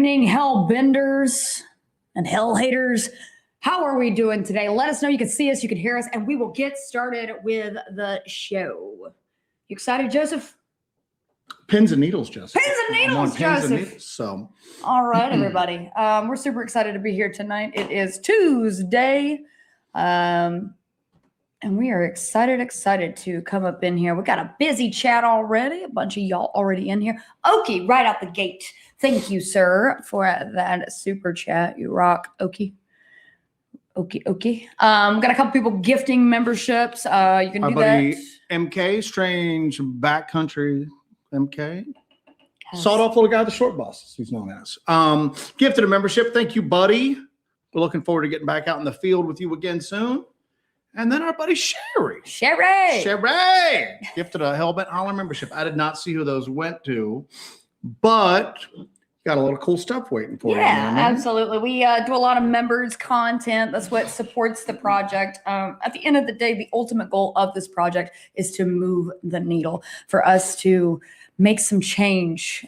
evening, hellbenders and hell haters. How are we doing today? Let us know. You can see us, you can hear us, and we will get started with the show. You excited, Joseph? Pins and needles, Joseph. Pins and needles, Joseph. And needles, so. All right, everybody. We're super excited to be here tonight. It is Tuesday. And we are excited to come up in here. We got a busy chat already. A bunch of y'all already in here. Okie, right out the gate. Thank you, sir, for that super chat. You rock, Okie. Okie. Got a couple people gifting memberships. You can do that. MK, Strange Backcountry MK. Sawed off little guy, the short boss, he's known as. Gifted a membership. Thank you, buddy. We're looking forward to getting back out in the field with you again soon. And then our buddy Sherry gifted a Hellbent Holler membership. I did not see who those went to, but got a lot of cool stuff waiting for you. Yeah, absolutely. We do a lot of members content. That's what supports the project. At the end of the day, the ultimate goal of this project is to move the needle, for us to make some change,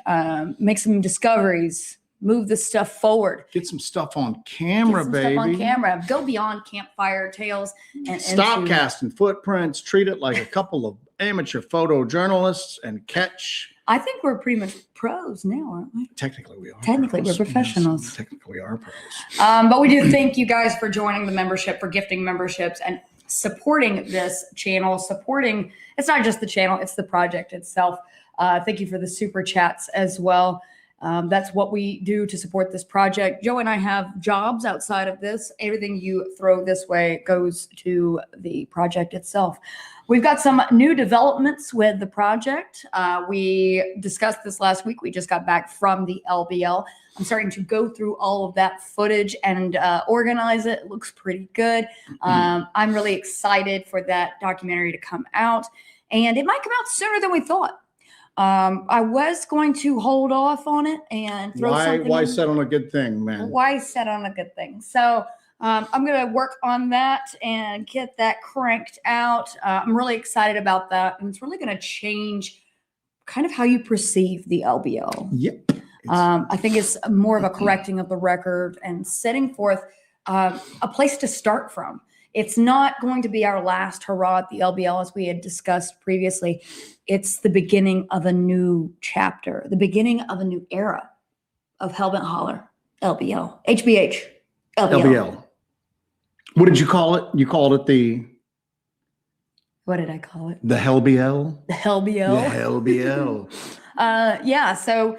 make some discoveries, move this stuff forward. Get some stuff on camera, baby. Stuff on camera. Go beyond campfire tales. And stop casting footprints. Treat it like a couple of amateur photojournalists and catch. I think we're pretty much pros now, aren't we? Technically, we are. Technically, we're professionals. Yes, technically, we are pros. But we do thank you guys for joining the membership, for gifting memberships, and supporting this channel. Supporting, it's not just the channel, it's the project itself. Thank you for the super chats as well. That's what we do to support this project. Joe and I have jobs outside of this. Everything you throw this way goes to the project itself. We've got some new developments with the project. We discussed this last week. We just got back from the LBL. I'm starting to go through all of that footage and organize it. It looks pretty good. I'm really excited for that documentary to come out, and it might come out sooner than we thought. I was going to hold off on it and throw something. Why set on a good thing, man? Why set on a good thing? So I'm going to work on that and get that cranked out. I'm really excited about that. And it's really going to change kind of how you perceive the LBL. Yep. I think it's more of a correcting of the record and setting forth a place to start from. It's not going to be our last hurrah at the LBL, as we had discussed previously. It's the beginning of a new chapter, the beginning of a new era of Hellbent Holler, LBL, HBH, LBL. What did you call it? You called it the... What did I call it? The Hellbl? The Hellbl. The Hellbl. Yeah, so...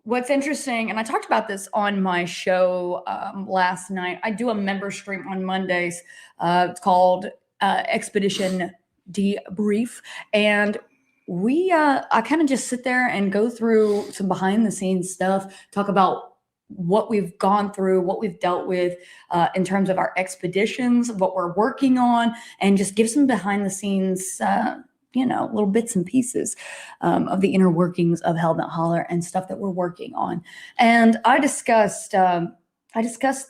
What's interesting, and I talked about this on my show last night. I do a member stream on Mondays. It's called Expedition Debrief. And I kind of just sit there and go through some behind the scenes stuff, talk about what we've gone through, what we've dealt with in terms of our expeditions, what we're working on, and just give some behind the scenes little bits and pieces of the inner workings of Hellbent Holler and stuff that we're working on. And I discussed the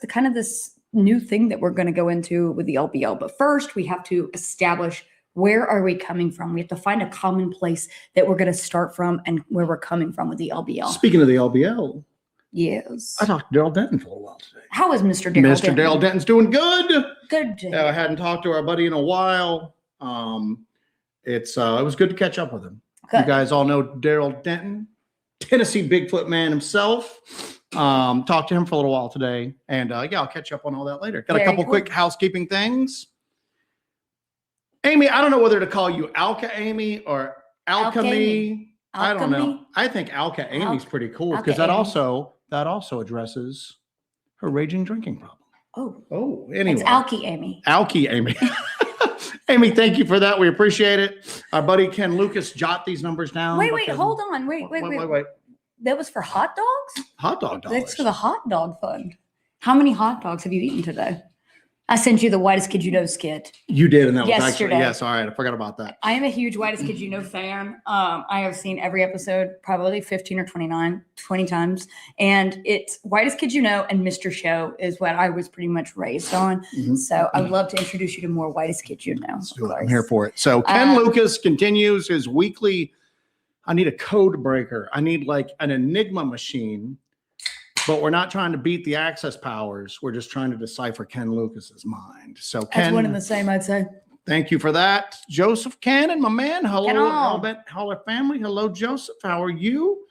kind of this new thing that we're going to go into with the LBL. But first, we have to establish, where are we coming from? We have to find a common place that we're going to start from and where we're coming from with the LBL. Speaking of the LBL. Yes. I talked to Daryl Denton for a while today. How is Mr. Daryl Denton? Mr. Daryl Denton's doing good. Good. I hadn't talked to our buddy in a while. It was good to catch up with him. Good. You guys all know Daryl Denton, Tennessee Bigfoot man himself. Talked to him for a little while today, and I'll catch up on all that later. Got a couple quick housekeeping things. Amy, I don't know whether to call you Alka Amy or Alchemy. I don't know. I think Alka Amy's pretty cool because that also addresses her raging drinking problem. Oh, anyway. It's Alky Amy. Alky Amy. Amy, thank you for that. We appreciate it. Our buddy Ken Lucas, jot these numbers down. Wait, hold on. Wait. That was for hot dogs? Hot dog dollars. That's for the hot dog fund. How many hot dogs have you eaten today? I sent you the Whitest Kid You Know skit. You did, and that yesterday. Was actually, yes, all right. I forgot about that. I am a huge Whitest Kid You Know fan. I have seen every episode probably 15 or 20 times. And it's Whitest Kid You Know and Mr. Show is what I was pretty much raised on. Mm-hmm. So I would love to introduce you to more Whitest Kid You Know. I'm here for it. So Ken Lucas continues his weekly, I need a code breaker. I need like an Enigma machine but we're not trying to beat the access powers. We're just trying to decipher Ken Lucas's mind. So That's Ken, one and the same, I'd say. thank you for that. Joseph Canid, my man. Hello, Ken on. Hellbent Holler family. Hello, Joseph. How are you?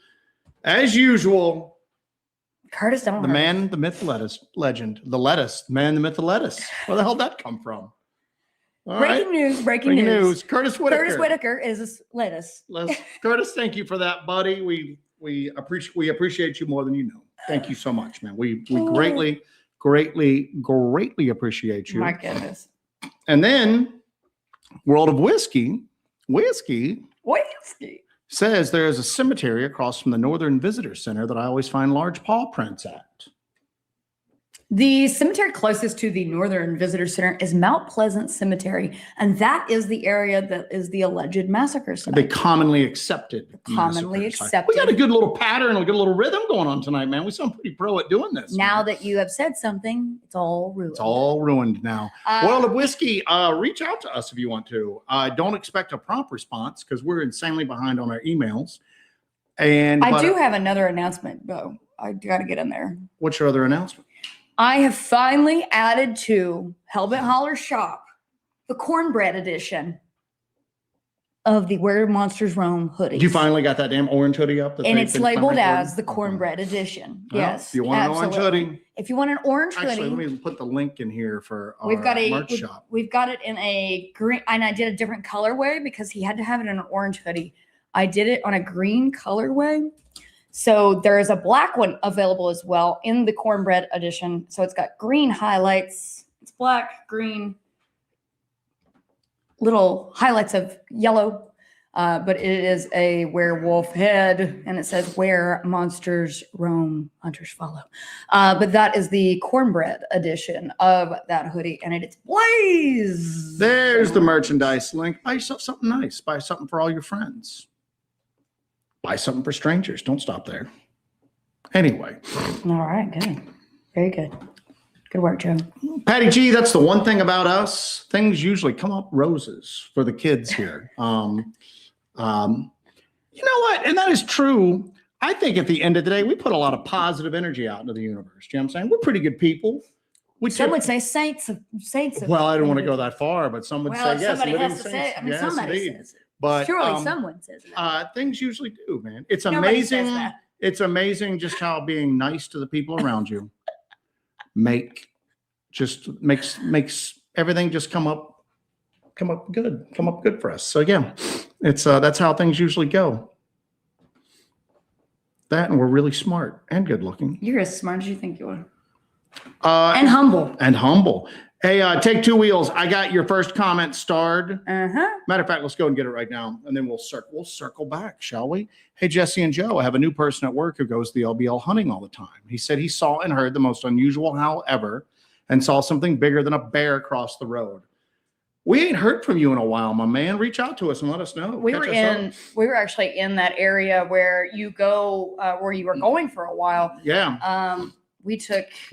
As usual, Curtis, don't the hurt. man, the myth, legend, the lettuce, man, the myth, the lettuce. Where the hell did that come from? All Breaking right. news, breaking news. Curtis Whitaker. Curtis Whitaker is lettuce. Curtis, thank you for that, buddy. We appreciate you more than you know. Thank you so much, man. We greatly appreciate you. My goodness. And then World of Whiskey says there is a cemetery across from the Northern Visitor Center that I always find large paw prints at. The cemetery closest to the Northern Visitor Center is Mount Pleasant Cemetery, and that is the area that is the alleged massacre site. The commonly accepted. Commonly massacre site. accepted. We got a good little pattern, a good little rhythm going on tonight, man. We sound pretty pro at doing this. Now man. that you have said something, it's all ruined. It's all ruined now. World of Whiskey, reach out to us if you want to. Don't expect a prompt response because we're insanely behind on our emails. And I do have another announcement, though. I got to get in there. What's your other announcement? I have finally added to Hellbent Holler shop the cornbread edition of the Where Monsters Roam hoodies. You finally got that damn orange hoodie up? And it's labeled as the cornbread edition. Well, yes. If you want an orange hoodie. If you want an orange Actually, hoodie. let me put the link in here for our merch shop. We've got it in a green, and I did a different colorway because he had to have it in an orange hoodie. I did it on a green colorway. So there is a black one available as well in the cornbread edition. So it's got green highlights. It's black, green, little highlights of yellow. But it is a werewolf head, and it says "Where monsters roam, hunters follow." But that is the cornbread edition of that hoodie, and it's blaze. There's the merchandise link. Buy yourself something nice. Buy something for all your friends. Buy something for strangers. Don't stop there. Anyway. All right, good. Very good. Good work, Joe. Patty G, that's the one thing about us. Things usually come up roses for the kids here. You know what? And that is true. I think at the end of the day, we put a lot of positive energy out into the universe. You know what I'm saying? We're pretty good people. Some would say saints of well, I don't want to go that far, but some would say yes. Somebody has to say it. I mean, yes, somebody indeed. says it. But surely someone says that. Things usually do, man. It's Nobody says amazing. that. It's amazing just how being nice to the people around you makes everything just come up good for us. So yeah, it's that's how things usually go. That, and we're really smart and good looking. You're as smart as you think you are. And humble. Hey, Take Two Wheels. I got your first comment starred. Matter of fact, let's go and get it right now, and then we'll circle back, shall we? Hey, Jesse and Joe, I have a new person at work who goes to the LBL hunting all the time. He said he saw and heard the most unusual howl ever, and saw something bigger than a bear cross the road. We ain't heard from you in a while, my man. Reach out to us and let us know. We were actually in that area where you go, where you were going for a while. Yeah. We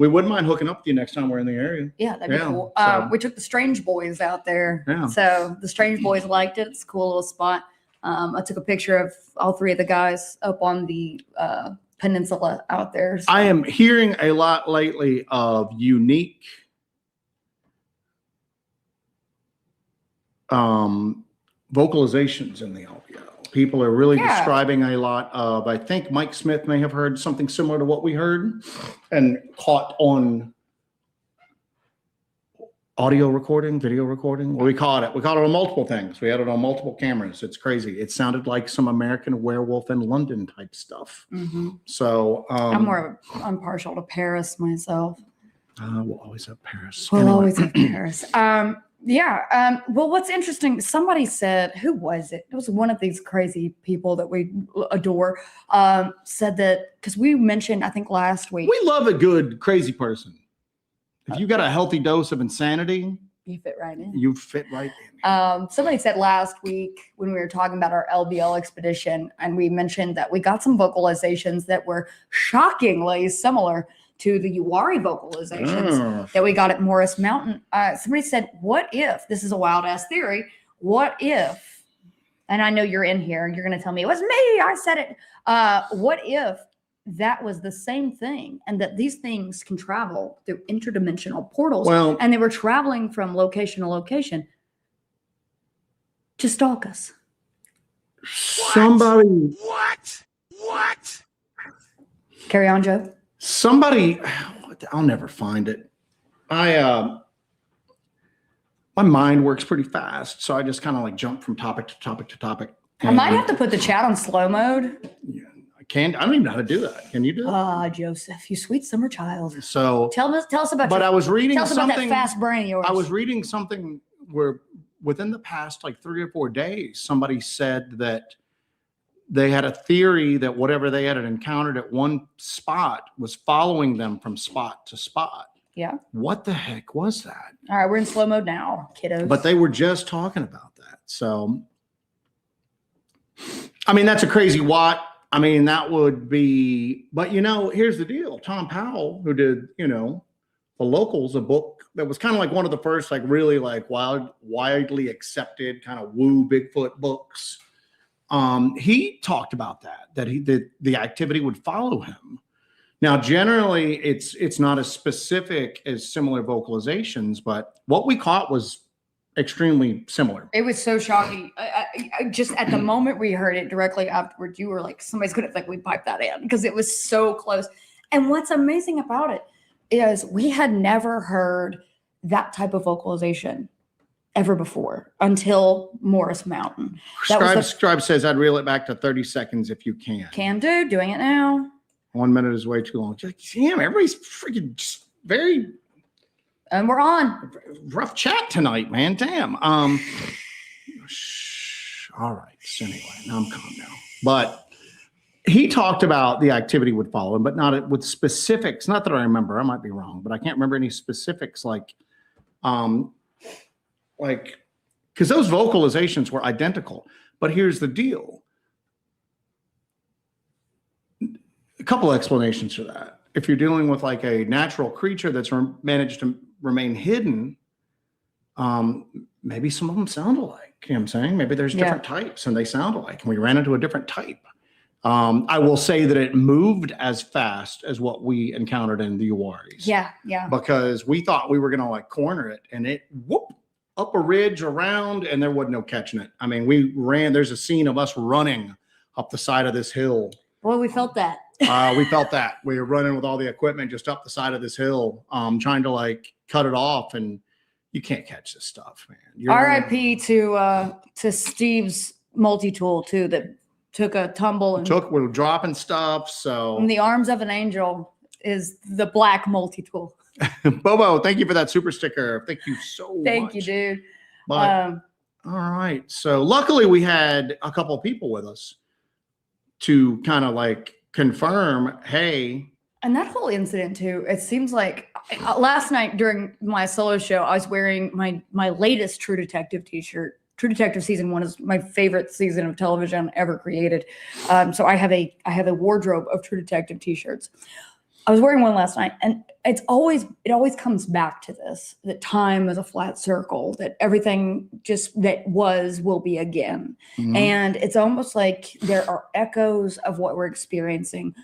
wouldn't mind hooking up with you next time we're in the area. Yeah, that'd be cool. So. We took the Strange Boys out there. Yeah. So the Strange Boys liked it. It's a cool little spot. I took a picture of all three of the guys up on the peninsula out there. So. I am hearing a lot lately of unique vocalizations in the LBL. People are really describing a lot of, I think Mike Smith may have heard something similar to what we heard and caught on audio recording, video recording. Well, we caught it on multiple things. We had it on multiple cameras. It's crazy. It sounded like some American Werewolf in London type stuff. So I'm partial to Paris myself. We'll always have Paris. We'll always have Paris. Well, what's interesting, somebody said, who was it? It was one of these crazy people that we adore, said that, because we mentioned, I think last week. We love a good crazy person. If you got a healthy dose of insanity, you fit right in. You fit right in. Somebody said last week when we were talking about our LBL expedition, and we mentioned that we got some vocalizations that were shockingly similar to the Uwari vocalizations that we got at Morris Mountain. Somebody said, what if, this is a wild ass theory, what if, and I know you're in here, you're going to tell me it was me, I said it. What if that was the same thing, and that these things can travel through interdimensional portals. Well, and they were traveling from location to location to stalk us. somebody, What? Carry on, Joe. somebody, I'll never find it. My mind works pretty fast, so I just kind of like jump from topic to topic to topic. I might have to put the chat on slow mode. Yeah, I don't even know how to do that. Can you do that? Joseph, you sweet summer child. So Tell us about. but I was reading tell us about that something. fast brain of yours. I was reading something where within the past like 3 or 4 days, somebody said that they had a theory that whatever they had encountered at one spot was following them from spot to spot. Yeah. What the heck was that? All right, we're in slow mode now, kiddos. But they were just talking about that. So, I mean, that's a crazy what. I mean, that would be, but here's the deal. Tom Powell, who did, The Locals, a book that was kind of like one of the first, like really like widely accepted kind of woo Bigfoot books. He talked about that the activity would follow him. Now, generally, it's not as specific as similar vocalizations, but what we caught was extremely similar. It was so shocking. I just at the moment we heard it directly afterwards, you were like, somebody's gonna think we piped that in because it was so close. And what's amazing about it is we had never heard that type of vocalization ever before until Morris Mountain. Scribe says I'd reel it back to 30 seconds if you can. Can do, doing it now. 1 minute is way too long. Just, damn, everybody's freaking just very And we're on. rough chat tonight, man. Damn. All right. So anyway, now I'm calm now. But he talked about the activity would follow him, but not with specifics. Not that I remember. I might be wrong, but I can't remember any specifics like because those vocalizations were identical. But here's the deal. A couple of explanations for that. If you're dealing with like a natural creature that's managed to remain hidden, maybe some of them sound alike. You know what I'm saying? Maybe there's different types and they sound alike. And we ran into a different type. I will say that it moved as fast as what we encountered in the Uwaris. Yeah, yeah. Because we thought we were going to like corner it and it whoop up a ridge around and there wasn't no catching it. I mean, we ran, there's a scene of us running up the side of this hill. Boy, we felt that. We felt that. We were running with all the equipment just up the side of this hill, trying to like cut it off, and you can't catch this stuff, man. R.I.P. to Steve's multi-tool too that took a tumble and we were dropping stuff. So in the arms of an angel is the black multi-tool. Bobo, thank you for that super sticker. Thank you so much. Thank you, dude. But, all right. So luckily we had a couple of people with us to kind of like confirm, hey. And that whole incident too, it seems like last night during my solo show, I was wearing my latest True Detective t-shirt. True Detective season 1 is my favorite season of television ever created. So I have a wardrobe of True Detective t-shirts. I was wearing one last night, and it always comes back to this, that time is a flat circle, that everything just that was will be again. Mm-hmm. And it's almost like there are echoes of what we're experiencing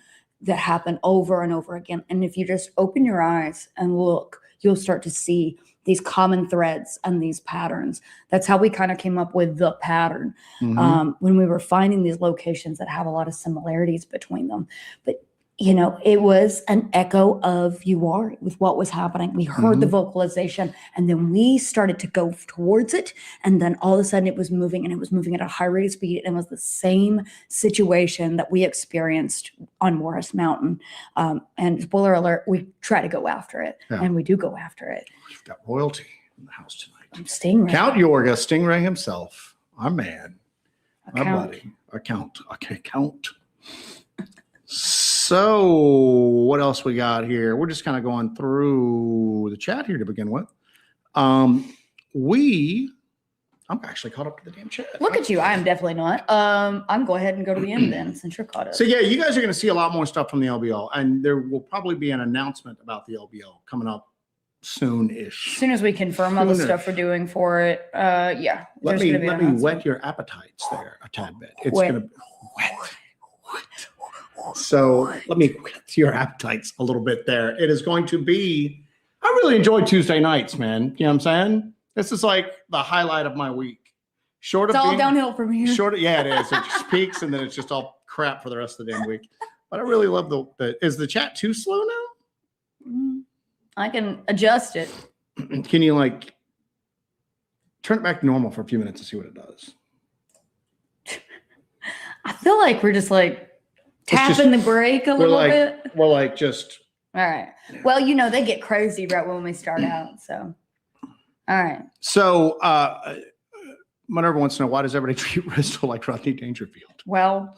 that happen over and over again. And if you just open your eyes and look, you'll start to see these common threads and these patterns. That's how we kind of came up with the pattern when we were finding these locations that have a lot of similarities between them. But it was an echo of Uwari with what was happening. We heard the vocalization, and then we started to go towards it. And then all of a sudden it was moving, and it was moving at a high rate of speed. And it was the same situation that we experienced on Morris Mountain. And spoiler alert, we try to go after it, and we do go after it. We've got royalty in the house tonight. Stingray. Count Yorga, Stingray himself, our man, our buddy, our count. Okay, count. So what else we got here? We're just kind of going through the chat here to begin with. I'm actually caught up to the damn chat. Look at you. I am definitely not. I'm go ahead and go to the end then, since you're caught up. So yeah, you guys are going to see a lot more stuff from the LBL, and there will probably be an announcement about the LBL coming up soon-ish. As soon as we confirm all the stuff we're doing for it, yeah. Let me whet your appetites there a tad bit. It's going to be So let me whet your appetites a little bit there. It is going to be, I really enjoy Tuesday nights, man. You know what I'm saying? This is like the highlight of my week. Short It's of all being, downhill from here. short of, yeah, it is. It just peaks and then it's just all crap for the rest of the damn week. But I really love is the chat too slow now? I can adjust it. Can you like turn it back to normal for a few minutes and see what it does? I feel like we're just like tapping the brake a little bit. We're like just. All right. Well, you know, they get crazy right when we start out. So, all right. So, Minerva wants to know, why does everybody treat Bristol like Rodney Dangerfield? Well,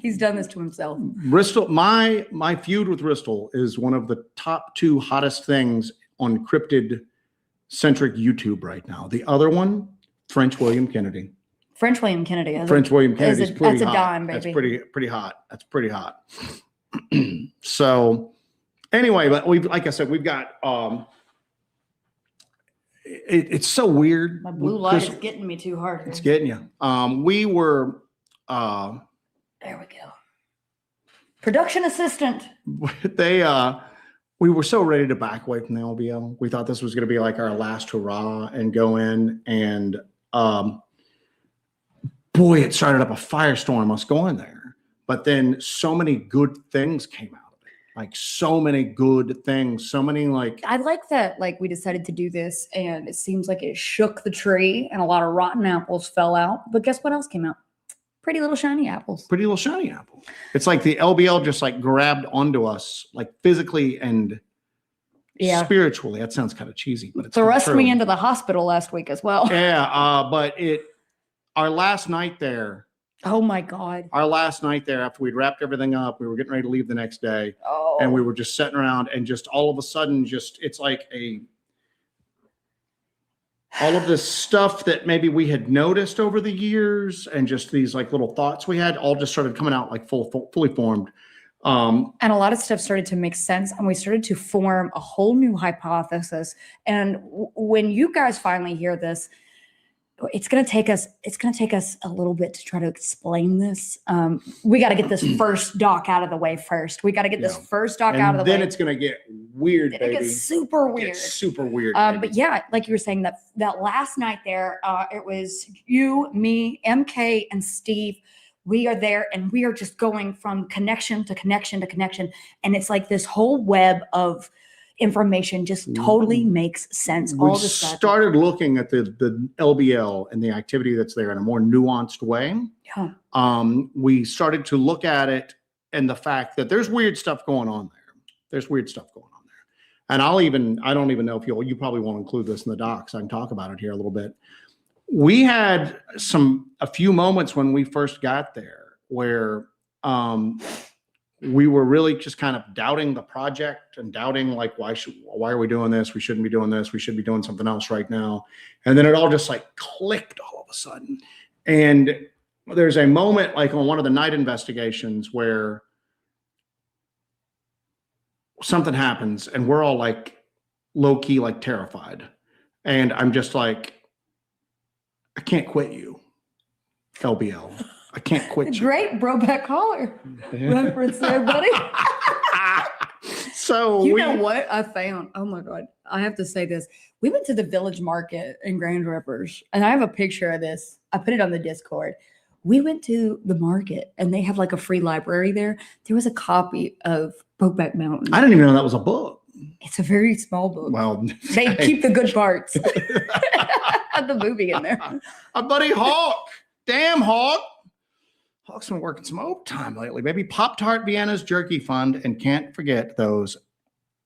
he's done this to himself. Bristol, my feud with Bristol is one of the top 2 hottest things on cryptid centric YouTube right now. The other one, French William Kennedy. French William Kennedy. Is pretty that's hot. A dime, baby. That's pretty hot. That's pretty hot. So anyway, but like I said, we've got it's so weird. My blue light is getting me too hard here. It's getting you. We were there we go. Production assistant. We were so ready to back away from the LBL. We thought this was going to be like our last hurrah and go in and boy, it started up a firestorm us going there. But then so many good things came out of it. Like so many good things, so many like. I like that, like we decided to do this and it seems like it shook the tree and a lot of rotten apples fell out. But guess what else came out? Pretty little shiny apples. Pretty little shiny apple. It's like the LBL just like grabbed onto us like physically and spiritually. That sounds kind of cheesy, but it's thrust me into the hospital last week as well. Yeah, but our last night there. Oh my God. Our last night there, after we'd wrapped everything up, we were getting ready to leave the next day. Oh. And we were just sitting around and just all of a sudden, it's like all of this stuff that maybe we had noticed over the years and just these like little thoughts we had all just started coming out like fully formed. And a lot of stuff started to make sense and we started to form a whole new hypothesis. And when you guys finally hear this, it's going to take us a little bit to try to explain this. We got to get this first doc out of the way first. We got to get this first doc out of the way. Then it's going to get weird, baby. It gets super weird. It's super weird. But yeah, like you were saying, that last night there, it was you, me, MK, and Steve. We are there and we are just going from connection to connection to connection. And it's like this whole web of information just totally makes sense. We started looking at the LBL and the activity that's there in a more nuanced way. Yeah. We started to look at it and the fact that there's weird stuff going on there. There's weird stuff going on there. And I don't even know if you probably won't include this in the docs. I can talk about it here a little bit. We had a few moments when we first got there where we were really just kind of doubting the project and doubting like, why are we doing this? We shouldn't be doing this. We should be doing something else right now. And then it all just like clicked all of a sudden. And there's a moment like on one of the night investigations where something happens and we're all like low key, like terrified. And I'm just like, I can't quit you, LBL. I can't quit you. Great Brobeck Holler reference there, buddy. So you know what I found? Oh my God. I have to say this. We went to the Village Market in Grand Rivers and I have a picture of this. I put it on the Discord. We went to the market and they have like a free library there. There was a copy of Brokeback Mountain. I didn't even know that was a book. It's a very small book. Well, they keep the good parts. The movie in there. Our buddy Hawk. Damn, Hawk. Hawk's been working some overtime lately. Maybe Pop-Tart Vienna's Jerky Fund. And can't forget those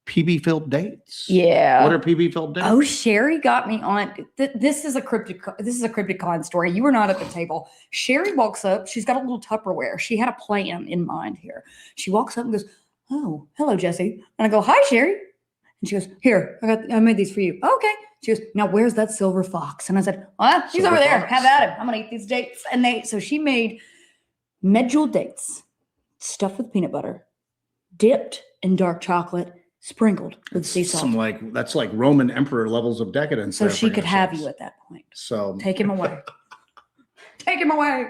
PB-filled dates. Yeah. What are PB-filled dates? Oh, Sherry got me on. This is a Crypticon story. You were not at the table. Sherry walks up. She's got a little Tupperware. She had a plan in mind here. She walks up and goes, "Oh, hello, Jesse." And I go, "Hi, Sherry." And she goes, "Here, I made these for you." Okay. She goes, "Now where's that silver fox?" And I said, "Well, he's over there. Have at him. I'm gonna eat these dates." And so she made medjool dates, stuffed with peanut butter, dipped in dark chocolate, sprinkled with sea salt. That's like Roman emperor levels of decadence. So she could have you at that point. So take him away. Take him away.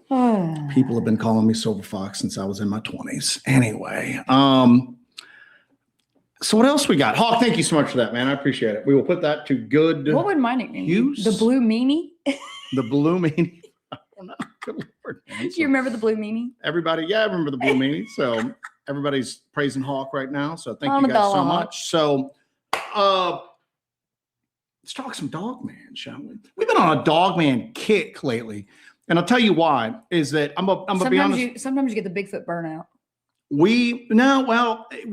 People have been calling me Silver Fox since I was in my 20s. Anyway, so what else we got? Hawk, thank you so much for that, man. I appreciate it. We will put that to good What would my nickname be? use. The Blue Meanie? The Blue Meanie. I don't know. Good Lord, man. Do you remember the Blue Meanie? Everybody, yeah, I remember the Blue Meanie. So everybody's praising Hawk right now. So thank you guys so much. So let's talk some Dogman, shall we? We've been on a Dogman kick lately. And I'll tell you why, is that I'm gonna be honest. Sometimes you get the Bigfoot burnout. We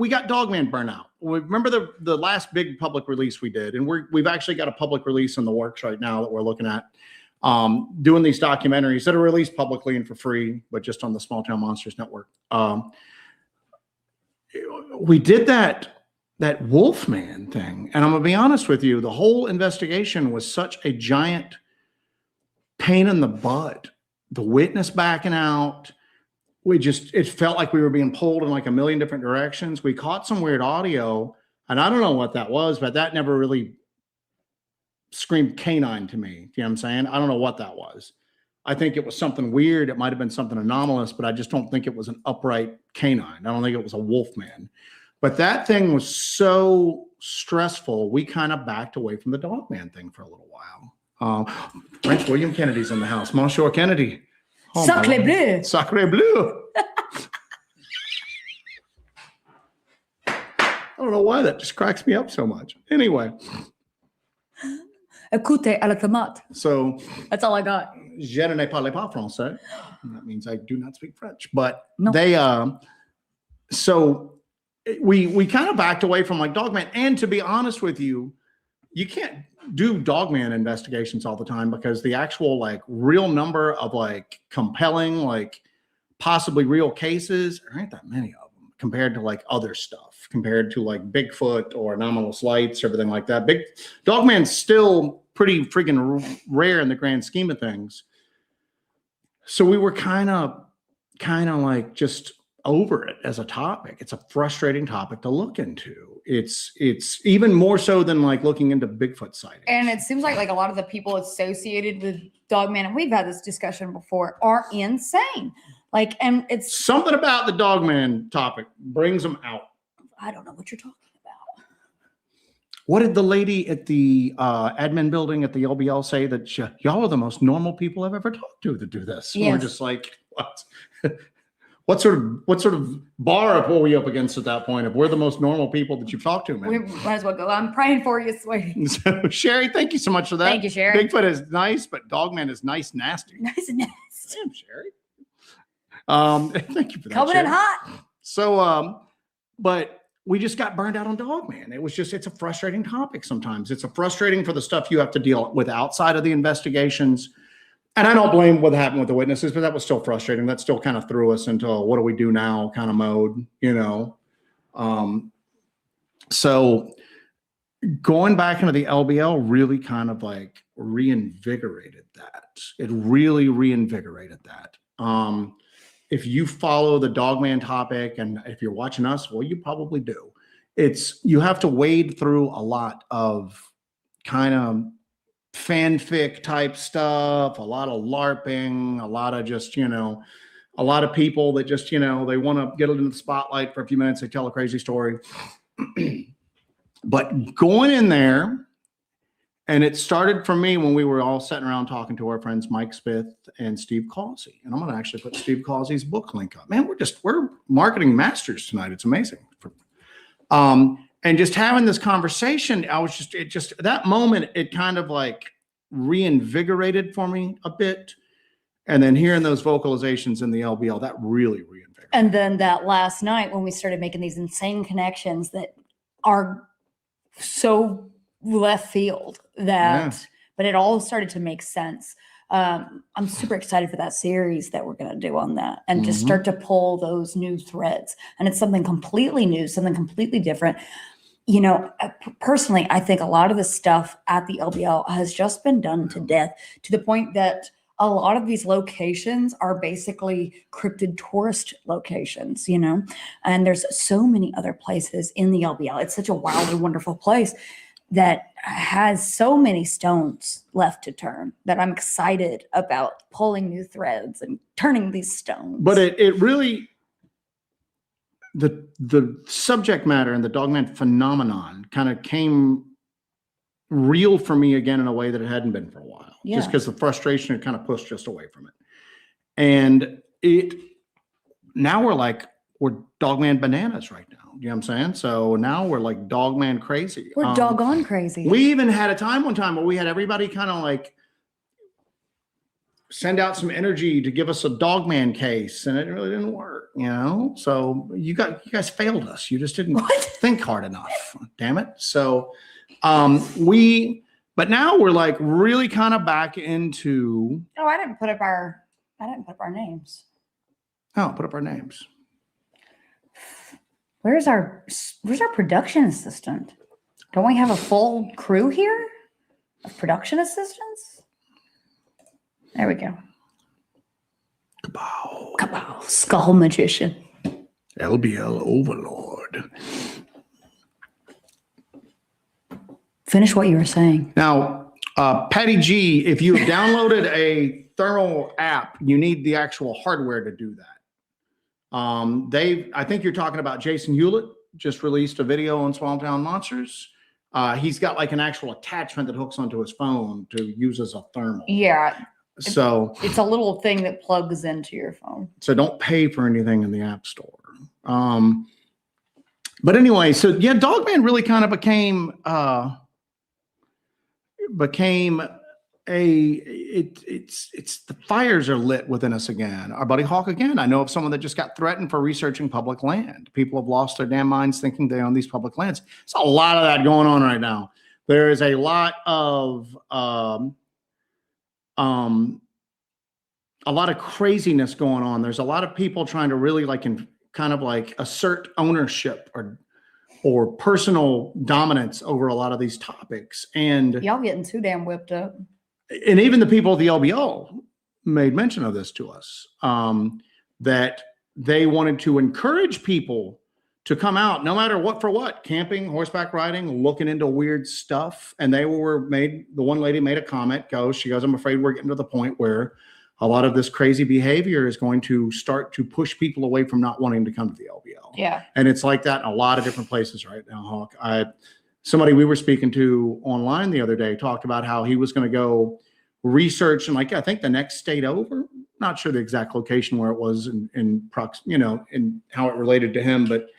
got Dogman burnout. Remember the last big public release we did, and we've actually got a public release in the works right now that we're looking at, doing these documentaries that are released publicly and for free, but just on the Small Town Monsters Network. We did that Wolfman thing, and I'm gonna be honest with you, the whole investigation was such a giant pain in the butt. The witness backing out. It felt like we were being pulled in like a million different directions. We caught some weird audio, and I don't know what that was, but that never really screamed canine to me. You know what I'm saying? I don't know what that was. I think it was something weird. It might've been something anomalous, but I just don't think it was an upright canine. I don't think it was a Wolfman. But that thing was so stressful, we kind of backed away from the Dogman thing for a little while. French William Kennedy's in the house. Monsieur Kennedy. Oh, Sacré bleu. Sacré bleu. I don't know why that just cracks me up so much. Anyway. Écoutez à la tomate. So that's all I got. Je ne parle pas français. That means I do not speak French. But no. So we kind of backed away from like Dogman. And to be honest with you, you can't do Dogman investigations all the time because the actual like real number of like compelling, like possibly real cases, there ain't that many of them compared to like other stuff, compared to like Bigfoot or anomalous lights, everything like that. Dogman's still pretty freaking rare in the grand scheme of things. So we were kind of like just over it as a topic. It's a frustrating topic to look into. It's even more so than like looking into Bigfoot sightings. And it seems like a lot of the people associated with Dogman, and we've had this discussion before, are insane. Like, and it's something about the Dogman topic brings them out. I don't know what you're talking about. What did the lady at the admin building at the LBL say? That y'all are the most normal people I've ever talked to that do this. Yes. We're just like, what? What sort of bar are we up against at that point? If we're the most normal people that you've talked to, man, we might as well go. I'm praying for you, sweetie. So, Sherry, thank you so much for that. Thank you, Sherry. Bigfoot is nice, but Dogman is nice, nasty. Nice and nasty. Damn, Sherry. Thank you for that. Coming in hot. So, but we just got burned out on Dogman. It's a frustrating topic sometimes. It's frustrating for the stuff you have to deal with outside of the investigations. And I don't blame what happened with the witnesses, but that was still frustrating. That still kind of threw us into a, what do we do now kind of mode, you know? So going back into the LBL really kind of like reinvigorated that. It really reinvigorated that. If you follow the Dogman topic, and if you're watching us, well, you probably do. You have to wade through a lot of kind of fanfic type stuff, a lot of LARPing, a lot of just, a lot of people that just, they want to get it in the spotlight for a few minutes. They tell a crazy story. But going in there, and it started for me when we were all sitting around talking to our friends, Mike Smith and Steve Causey. And I'm going to actually put Steve Causey's book link up. Man, we're marketing masters tonight. It's amazing. And just having this conversation, that moment, it kind of like reinvigorated for me a bit. And then hearing those vocalizations in the LBL, that really reinvigorated. And then that last night when we started making these insane connections that are so left field but it all started to make sense. I'm super excited for that series that we're going to do on that and just start to pull those new threads. And it's something completely new, something completely different. Personally, I think a lot of the stuff at the LBL has just been done to death, to the point that a lot of these locations are basically cryptid tourist locations, and there's so many other places in the LBL. It's such a wild and wonderful place. that has so many stones left to turn that I'm excited about pulling new threads and turning these stones. But it really, the subject matter and the Dogman phenomenon kind of came real for me again in a way that it hadn't been for a while. Yeah. Just because the frustration had kind of pushed us away from it. And now we're Dogman bananas right now. You know what I'm saying? So now we're like Dogman crazy. We're doggone crazy. We even had a time one time where we had everybody kind of like send out some energy to give us a Dogman case, and it really didn't work, you know? So you guys failed us. You just didn't think hard enough. Damn it. So but now we're like really kind of back into. Oh, I didn't put up our names. Oh, put up our names. Where's our production assistant? Don't we have a full crew here of production assistants? There we go. Kabow. Kabow. Skull magician. LBL overlord. Finish what you were saying. Now, Patty G, if you have downloaded a thermal app, you need the actual hardware to do that. I think you're talking about Jason Hewlett, just released a video on Small Town Monsters. He's got like an actual attachment that hooks onto his phone to use as a thermal. Yeah. So it's a little thing that plugs into your phone. So don't pay for anything in the App Store. But anyway, so yeah, Dogman really kind of became it's the fires are lit within us again. Our buddy Hawk again. I know of someone that just got threatened for researching public land. People have lost their damn minds thinking they own these public lands. There's a lot of that going on right now. There is a lot of craziness going on. There's a lot of people trying to really kind of assert ownership or personal dominance over a lot of these topics. And y'all getting too damn whipped up. And even the people at the LBL made mention of this to us, that they wanted to encourage people to come out, no matter what, for what, camping, horseback riding, looking into weird stuff. And the one lady made a comment, she goes, I'm afraid we're getting to the point where a lot of this crazy behavior is going to start to push people away from not wanting to come to the LBL. Yeah. And it's like that in a lot of different places right now, Hawk. Somebody we were speaking to online the other day talked about how he was going to go research and I think the next state over, not sure the exact location where it was in how it related to him, but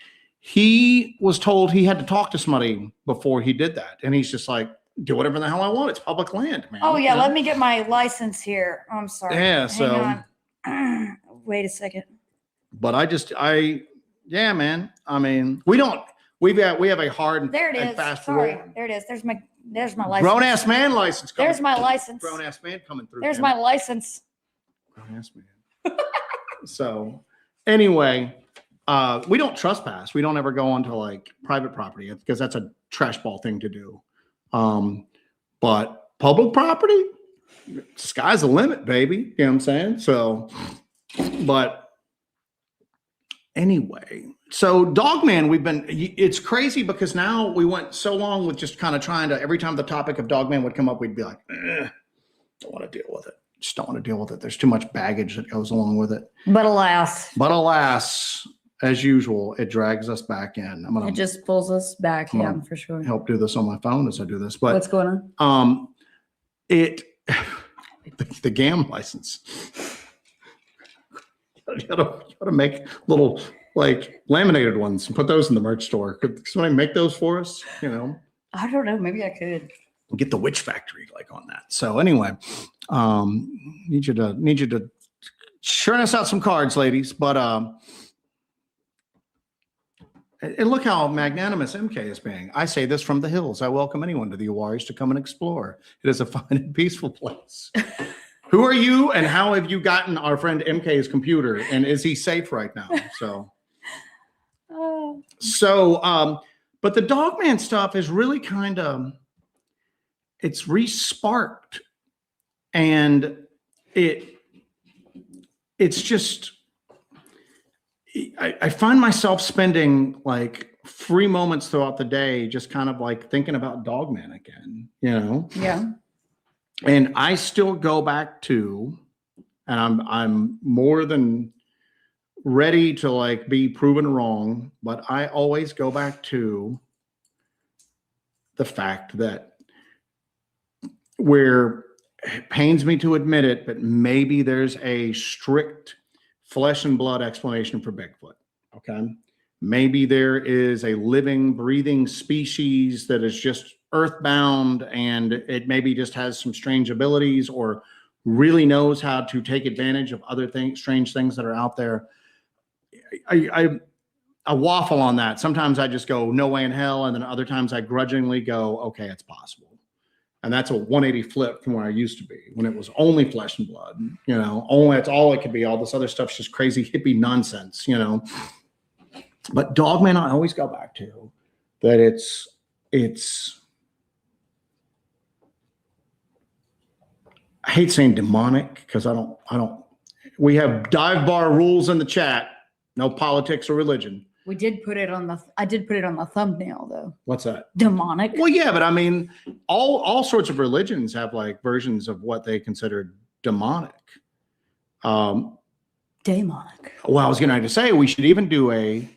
he was told he had to talk to somebody before he did that. And he's just like, do whatever the hell I want. It's public land, man. Oh yeah. Let me get my license here. I'm sorry. Yeah. Hang on. Wait a second. But yeah, man. I mean, we have a hard and there it is. Fast Sorry. rule. There it is. There's my license. Grown ass man license. There's my license. Grown ass man coming through. There's my license. Grown ass man. So anyway, we don't trespass. We don't ever go onto private property because that's a trash ball thing to do. But public property, sky's the limit, baby. You know what I'm saying? So, but anyway, so Dogman, it's crazy because now we went so long with just kind of trying to, every time the topic of Dogman would come up, we'd be like, don't want to deal with it. Just don't want to deal with it. There's too much baggage that goes along with it. But alas, as usual, it drags us back in. It just pulls us back in for sure. Help do this on my phone as I do this. But what's going on? The GAM license. You gotta make little laminated ones and put those in the merch store. Could somebody make those for us? I don't know. Maybe I could get the Witch Factory on that. So anyway, need you to churn us out some cards, ladies. But and look how magnanimous MK is being. I say this from the hills. I welcome anyone to the Awaris to come and explore. It is a fine and peaceful place. Who are you and how have you gotten our friend MK's computer? And is he safe right now? But the Dogman stuff is really it's re-sparked. And it's just, I find myself spending free moments throughout the day, just kind of like thinking about Dogman again, you know? Yeah. And I still go back to, and I'm more than ready to like be proven wrong, but I always go back to the fact that where it pains me to admit it, but maybe there's a strict flesh and blood explanation for Bigfoot. Okay. Maybe there is a living, breathing species that is just earthbound and it maybe just has some strange abilities or really knows how to take advantage of other things, strange things that are out there. I waffle on that. Sometimes I just go, no way in hell. And then other times I grudgingly go, okay, it's possible. And that's a 180 flip from where I used to be when it was only flesh and blood, you know, only that's all it could be. All this other stuff's just crazy hippie nonsense, you know. But Dogman, I always go back to that it's I hate saying demonic because I don't we have dive bar rules in the chat, no politics or religion. We did put it on I did put it on the thumbnail though. What's that? Demonic. Well, yeah, but I mean, all sorts of religions have like versions of what they consider demonic. Demonic. Well, I was going to say we should even do a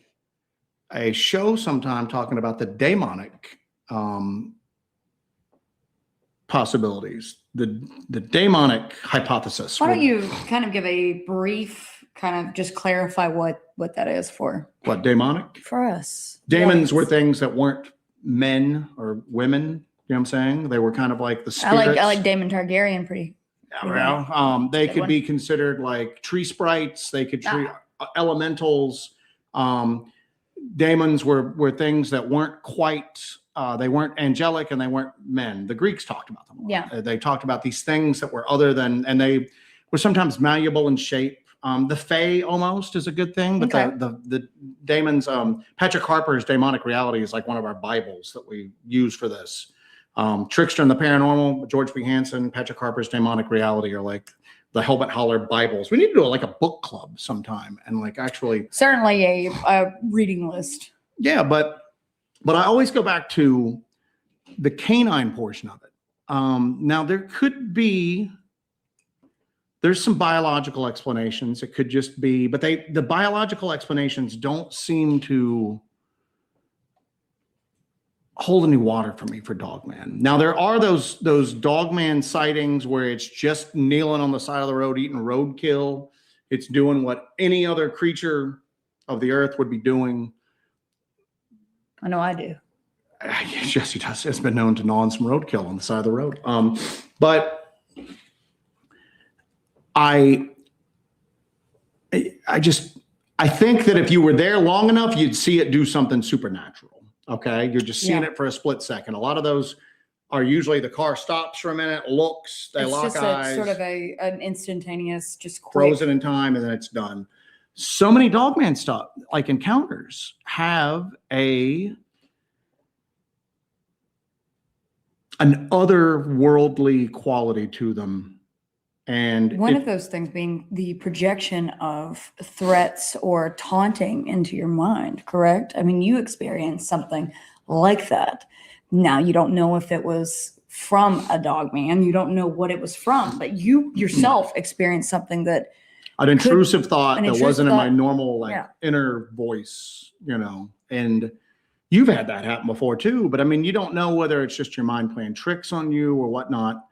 show sometime talking about the demonic possibilities, the demonic hypothesis. Why don't you kind of give a brief, kind of just clarify what that is for? What, demonic? For us. Demons Yes. were things that weren't men or women. You know what I'm saying? They were kind of like the spirits. I like Daemon Targaryen pretty. Well, they Good could one. be considered like tree sprites. They could treat elementals. Daemons were things that weren't quite. They weren't angelic and they weren't men. The Greeks talked about them. A lot. Yeah. They talked about these things that were other than, and they were sometimes malleable in shape. The Fae almost is a good thing, but Okay. the Daemons. Patrick Harper's Demonic Reality is like one of our Bibles that we use for this. Trickster and the Paranormal, George B. Hansen, Patrick Harper's Demonic Reality are like the Hellbent Holler Bibles. We need to do like a book club sometime and like actually. Certainly a reading list. Yeah, but I always go back to the canine portion of it. Now there's some biological explanations. It could just be, but the biological explanations don't seem to hold any water for me for Dogman. Now there are those Dogman sightings where it's just kneeling on the side of the road eating roadkill. It's doing what any other creature of the earth would be doing. I know I do. Yes, he does. It's been known to gnaw on some roadkill on the side of the road. But I think that if you were there long enough, you'd see it do something supernatural. Okay. You're just seeing it for a split second. A lot of those are usually the car stops for a minute, looks, they lock eyes. Sort of an instantaneous, just quick. Frozen in time, and then it's done. So many Dogman stuff, like encounters, have an otherworldly quality to them. And one of those things being the projection of threats or taunting into your mind, correct? I mean, you experienced something like that. Now, you don't know if it was from a Dogman. You don't know what it was from, but you yourself experienced something that an intrusive thought that wasn't in my thought, normal inner voice, you know. And you've had that happen before too, but I mean, you don't know whether it's just your mind playing tricks on you or whatnot.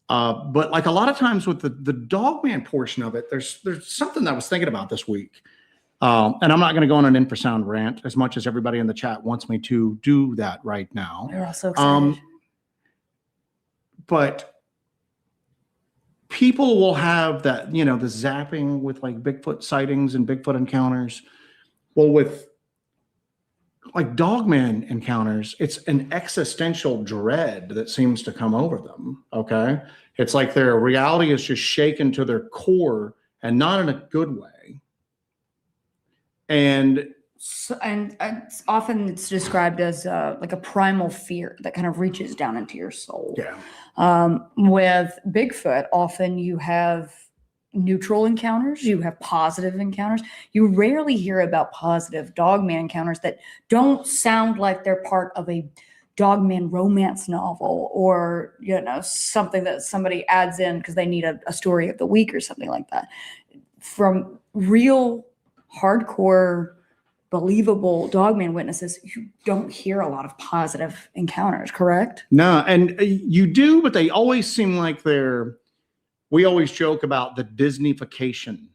But like a lot of times with the Dogman portion of it, there's something that I was thinking about this week. And I'm not going to go on an infrasound rant as much as everybody in the chat wants me to do that right now. They're all so excited. But people will have that, you know, the zapping with like Bigfoot sightings and Bigfoot encounters. Well, with like Dogman encounters, it's an existential dread that seems to come over them. Okay. It's like their reality is just shaken to their core and not in a good way. And often it's described as like a primal fear that kind of reaches down into your soul. Yeah. With Bigfoot, often you have neutral encounters, you have positive encounters. You rarely hear about positive Dogman encounters that don't sound like they're part of a Dogman romance novel, or something that somebody adds in because they need a story of the week or something like that. From real hardcore believable Dogman witnesses, you don't hear a lot of positive encounters, correct? No, and you do, but they always seem like we always joke about the Disneyfication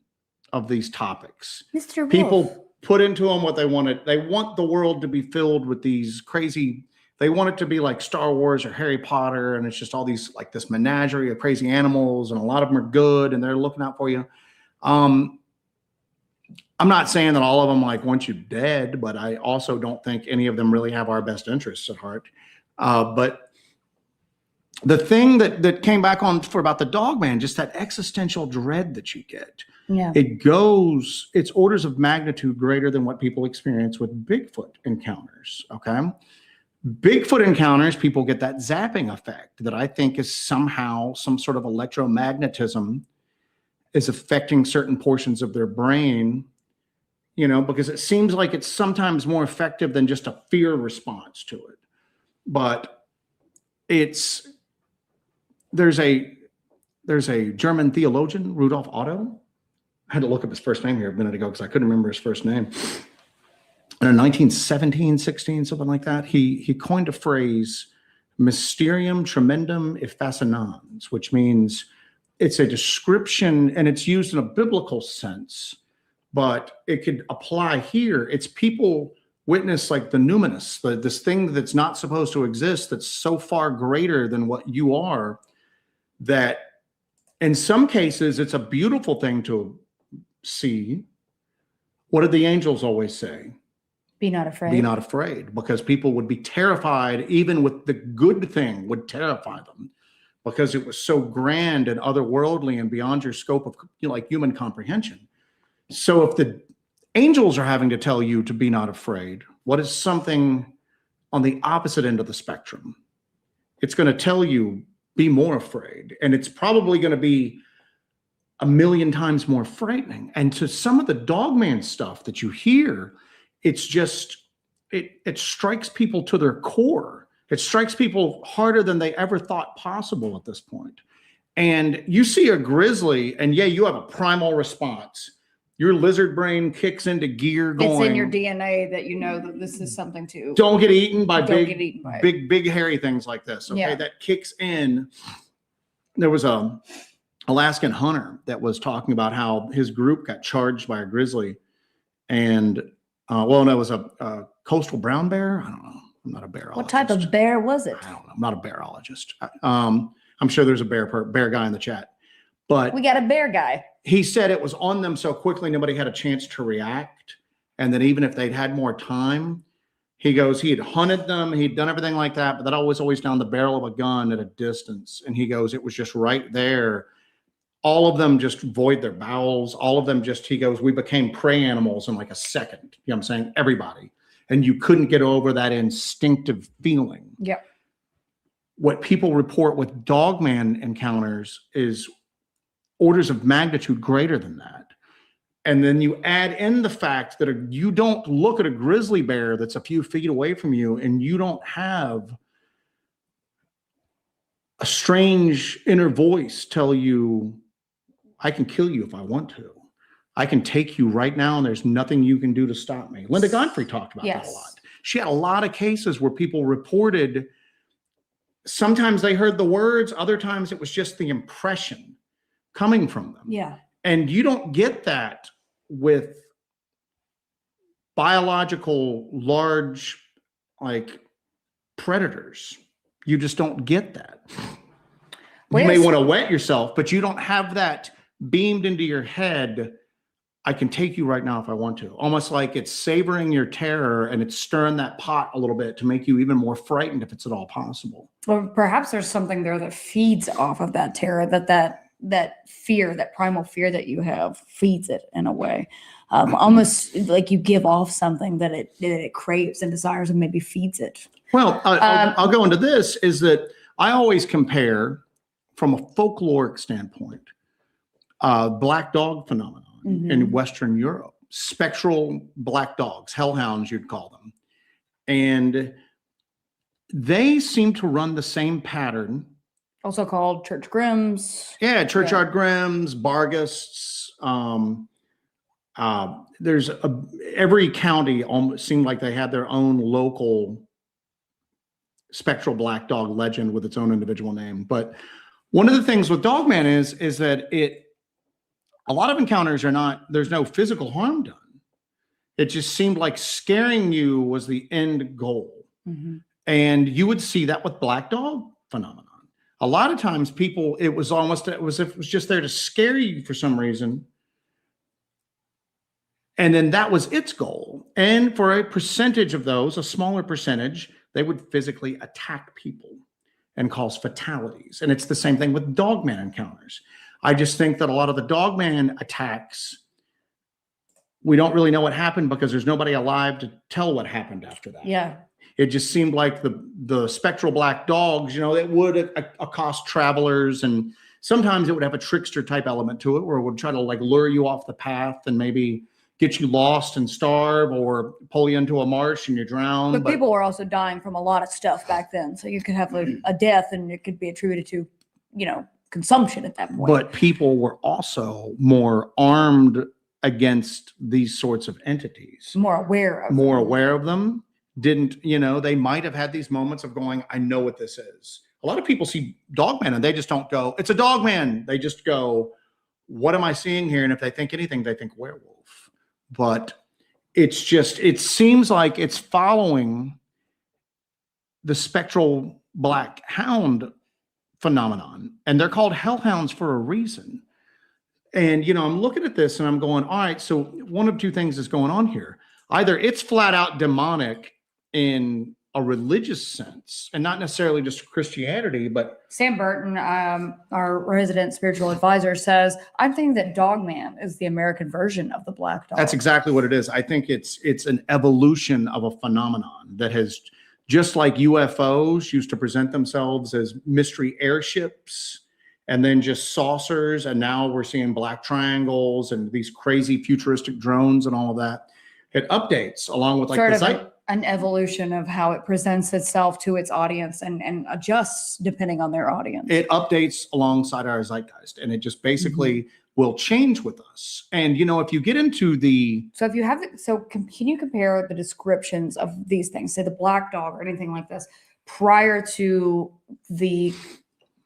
of these topics. Mr. Wolf. People put into them what they wanted. They want the world to be filled with these crazy, they want it to be like Star Wars or Harry Potter, and it's just all these, like this menagerie of crazy animals, and a lot of them are good, and they're looking out for you. I'm not saying that all of them like want you dead, but I also don't think any of them really have our best interests at heart. But the thing that came back on for about the Dogman, just that existential dread that you get. Yeah. It's orders of magnitude greater than what people experience with Bigfoot encounters. Okay. Bigfoot encounters, people get that zapping effect that I think is somehow some sort of electromagnetism is affecting certain portions of their brain, because it seems like it's sometimes more effective than just a fear response to it. But there's a German theologian, Rudolf Otto. I had to look up his first name here a minute ago because I couldn't remember his first name. And in 1917, 16, something like that, he coined a phrase, mysterium tremendum e fascinans, which means it's a description, and it's used in a biblical sense, but it could apply here. It's people witness like the numinous, this thing that's not supposed to exist, that's so far greater than what you are, that in some cases it's a beautiful thing to see. What did the angels always say? Be not afraid. Be not afraid, because people would be terrified, even with the good thing would terrify them, because it was so grand and otherworldly and beyond your scope of human comprehension. So if the angels are having to tell you to be not afraid, what is something on the opposite end of the spectrum? It's going to tell you be more afraid, and it's probably going to be 1,000,000 times more frightening. And to some of the Dogman stuff that you hear, it's just, it strikes people to their core. It strikes people harder than they ever thought possible at this point. And you see a grizzly, and yeah, you have a primal response. Your lizard brain kicks into gear going. It's in your DNA that that this is something to. Don't get eaten by big hairy things like this. Okay, Yeah. That kicks in. There was a Alaskan hunter that was talking about how his group got charged by a grizzly, and that was a coastal brown bear. I don't know. I'm not a bearologist. What type of bear was it? I don't know. I'm not a bearologist. I'm sure there's a bear guy in the chat, but We got a bear guy. he said it was on them so quickly nobody had a chance to react, and that even if they'd had more time, he goes, he had hunted them, he'd done everything like that, but that always down the barrel of a gun at a distance. And he goes, it was just right there. All of them just void their bowels. All of them he goes, we became prey animals in like a second. You know what I'm saying? Everybody. And you couldn't get over that instinctive feeling. Yep. What people report with Dogman encounters is orders of magnitude greater than that. And then you add in the fact that you don't look at a grizzly bear that's a few feet away from you, and you don't have a strange inner voice tell you, I can kill you if I want to. I can take you right now, and there's nothing you can do to stop me. Linda Godfrey talked about that a lot. She had a lot of cases where people reported, sometimes they heard the words, other times it was just the impression coming from them. Yeah. And you don't get that with biological large predators. You just don't get that. You may want to wet yourself, but you don't have that beamed into your head. I can take you right now if I want to. Almost like it's savoring your terror, and it's stirring that pot a little bit to make you even more frightened if it's at all possible. Or perhaps there's something there that feeds off of that terror, that fear, that primal fear that you have feeds it in a way. Almost like you give off something that it craves and desires and maybe feeds it. Well, I'll go into this, is that I always compare from a folkloric standpoint. Black dog phenomenon in Western Europe, spectral black dogs, hellhounds, you'd call them. And they seem to run the same pattern. Also called Church Grims. Yeah, Churchyard Grims, Bargists. There's every county almost seemed like they had their own local spectral black dog legend with its own individual name. But one of the things with Dogman is that a lot of encounters are not, there's no physical harm done. It just seemed like scaring you was the end goal. And you would see that with black dog phenomenon. A lot of times people, it was if it was just there to scare you for some reason. And then that was its goal. And for a percentage of those, a smaller percentage, they would physically attack people and cause fatalities. And it's the same thing with Dogman encounters. I just think that a lot of the Dogman attacks, we don't really know what happened because there's nobody alive to tell what happened after that. Yeah. It just seemed like the spectral black dogs, you know, it would accost travelers, and sometimes it would have a trickster type element to it where it would try to like lure you off the path and maybe get you lost and starve or pull you into a marsh and you drown. But people were also dying from a lot of stuff back then. So you could have a death and it could be attributed to, you know, consumption at that point. But people were also more armed against these sorts of entities. More aware of them. Didn't, you know, they might have had these moments of going, I know what this is. A lot of people see Dogman and they just don't go, it's a Dogman. They just go, what am I seeing here? And if they think anything, they think werewolf. But it's just, it seems like it's following the spectral black hound phenomenon. And they're called hellhounds for a reason. And, you know, I'm looking at this and I'm going, all right, so one of two things is going on here. Either it's flat out demonic in a religious sense and not necessarily just Christianity, but Sam Burton, our resident spiritual advisor, says, I'm thinking that Dogman is the American version of the black dog. That's exactly what it is. I think it's an evolution of a phenomenon that has, just like UFOs used to present themselves as mystery airships and then just saucers, and now we're seeing black triangles and these crazy futuristic drones and all of that. It updates along with like sort the of an evolution of how it presents itself to its audience and adjusts depending on their audience. It updates alongside our zeitgeist, and it just basically will change with us. And, you know, if you get into can you compare the descriptions of these things, say the black dog or anything like this, prior to the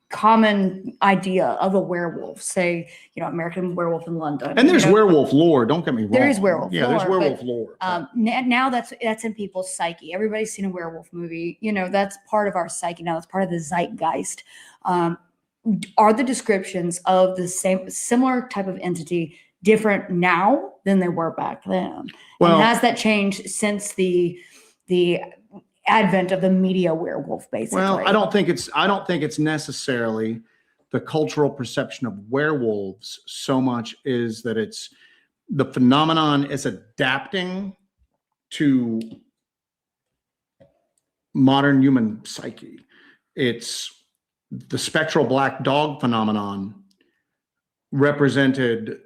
common idea of a werewolf, say, you know, American Werewolf in London. And there's werewolf lore, don't get me wrong. There is werewolf lore. lore. There's werewolf lore. Now that's in people's psyche. Everybody's seen a werewolf movie. You know, that's part of our psyche now. That's part of the zeitgeist. Are the descriptions of the similar type of entity different now than they were back then? Well, and has that changed since the advent of the media werewolf, basically? Well, I don't think it's necessarily the cultural perception of werewolves so much is that it's the phenomenon is adapting to modern human psyche. It's the spectral black dog phenomenon represented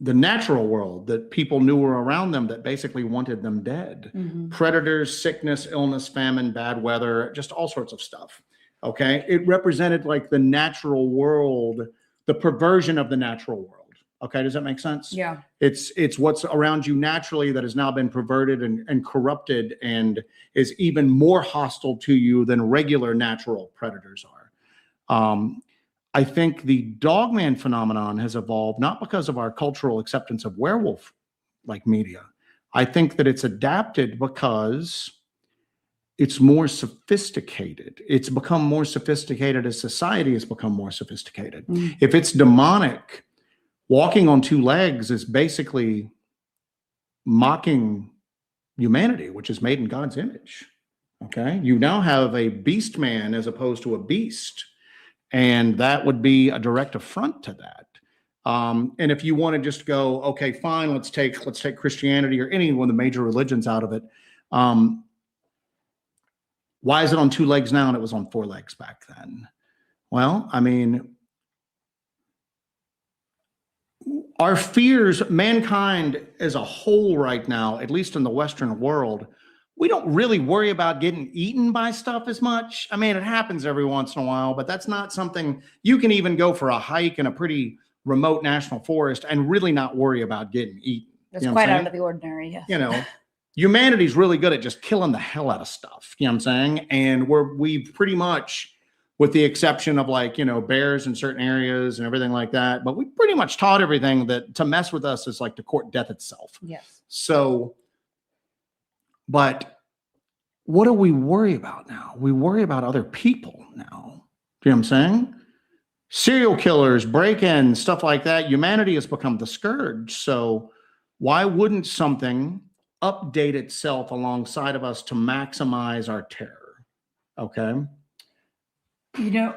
the natural world that people knew were around them that basically wanted them dead. Predators, sickness, illness, famine, bad weather, just all sorts of stuff. Okay. It represented like the natural world, the perversion of the natural world. Okay. Does that make sense? Yeah. It's what's around you naturally that has now been perverted and corrupted and is even more hostile to you than regular natural predators are. I think the Dogman phenomenon has evolved not because of our cultural acceptance of werewolf like media. I think that it's adapted because it's more sophisticated. It's become more sophisticated as society has become more sophisticated. If it's demonic, walking on two legs is basically mocking humanity, which is made in God's image. Okay. You now have a beast man as opposed to a beast. And that would be a direct affront to that. And if you want to just go, okay, fine, let's take Christianity or any one of the major religions out of it. Why is it on two legs now and it was on four legs back then? Well, I mean, our fears, mankind as a whole right now, at least in the Western world, we don't really worry about getting eaten by stuff as much. I mean, it happens every once in a while, but that's not something you can even go for a hike in a pretty remote national forest and really not worry about getting eaten. That's quite out of the ordinary. Yes. You know, humanity's really good at just killing the hell out of stuff. You know what I'm saying? And we've pretty much, with the exception of like, you know, bears in certain areas and everything like that, but we pretty much taught everything that to mess with us is like to court death itself. Yes. So, but what do we worry about now? We worry about other people now. Do you know what I'm saying? Serial killers, break-ins, stuff like that. Humanity has become the scourge. So why wouldn't something update itself alongside of us to maximize our terror? Okay. You know,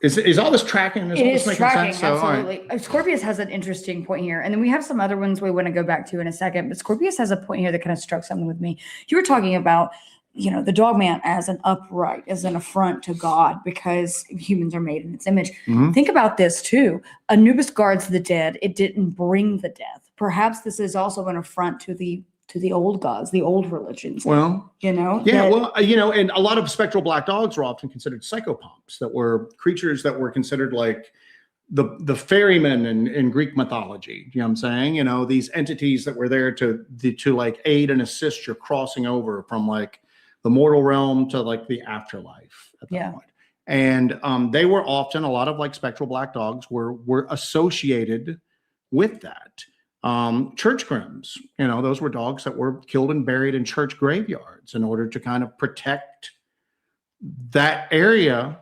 is all this tracking? It is tracking, sense? Absolutely. So, right. Scorpius has an interesting point here. And then we have some other ones we want to go back to in a second. But Scorpius has a point here that kind of struck something with me. You were talking about, you know, the Dogman as an upright, as an affront to God, because humans are made in its image. Mm-hmm. Think about this too. Anubis guards the dead. It didn't bring the death. Perhaps this is also an affront to the old gods, the old religions. Well, you know, yeah, well, you know, and a lot of spectral black dogs were often considered psychopomps, that were creatures that were considered like the ferrymen in Greek mythology. You know what I'm saying? You know, these entities that were there to like aid and assist your crossing over from like the mortal realm to like the afterlife at that point. And they were often, a lot of like spectral black dogs were associated with that. Church grims, you know, those were dogs that were killed and buried in church graveyards in order to kind of protect that area,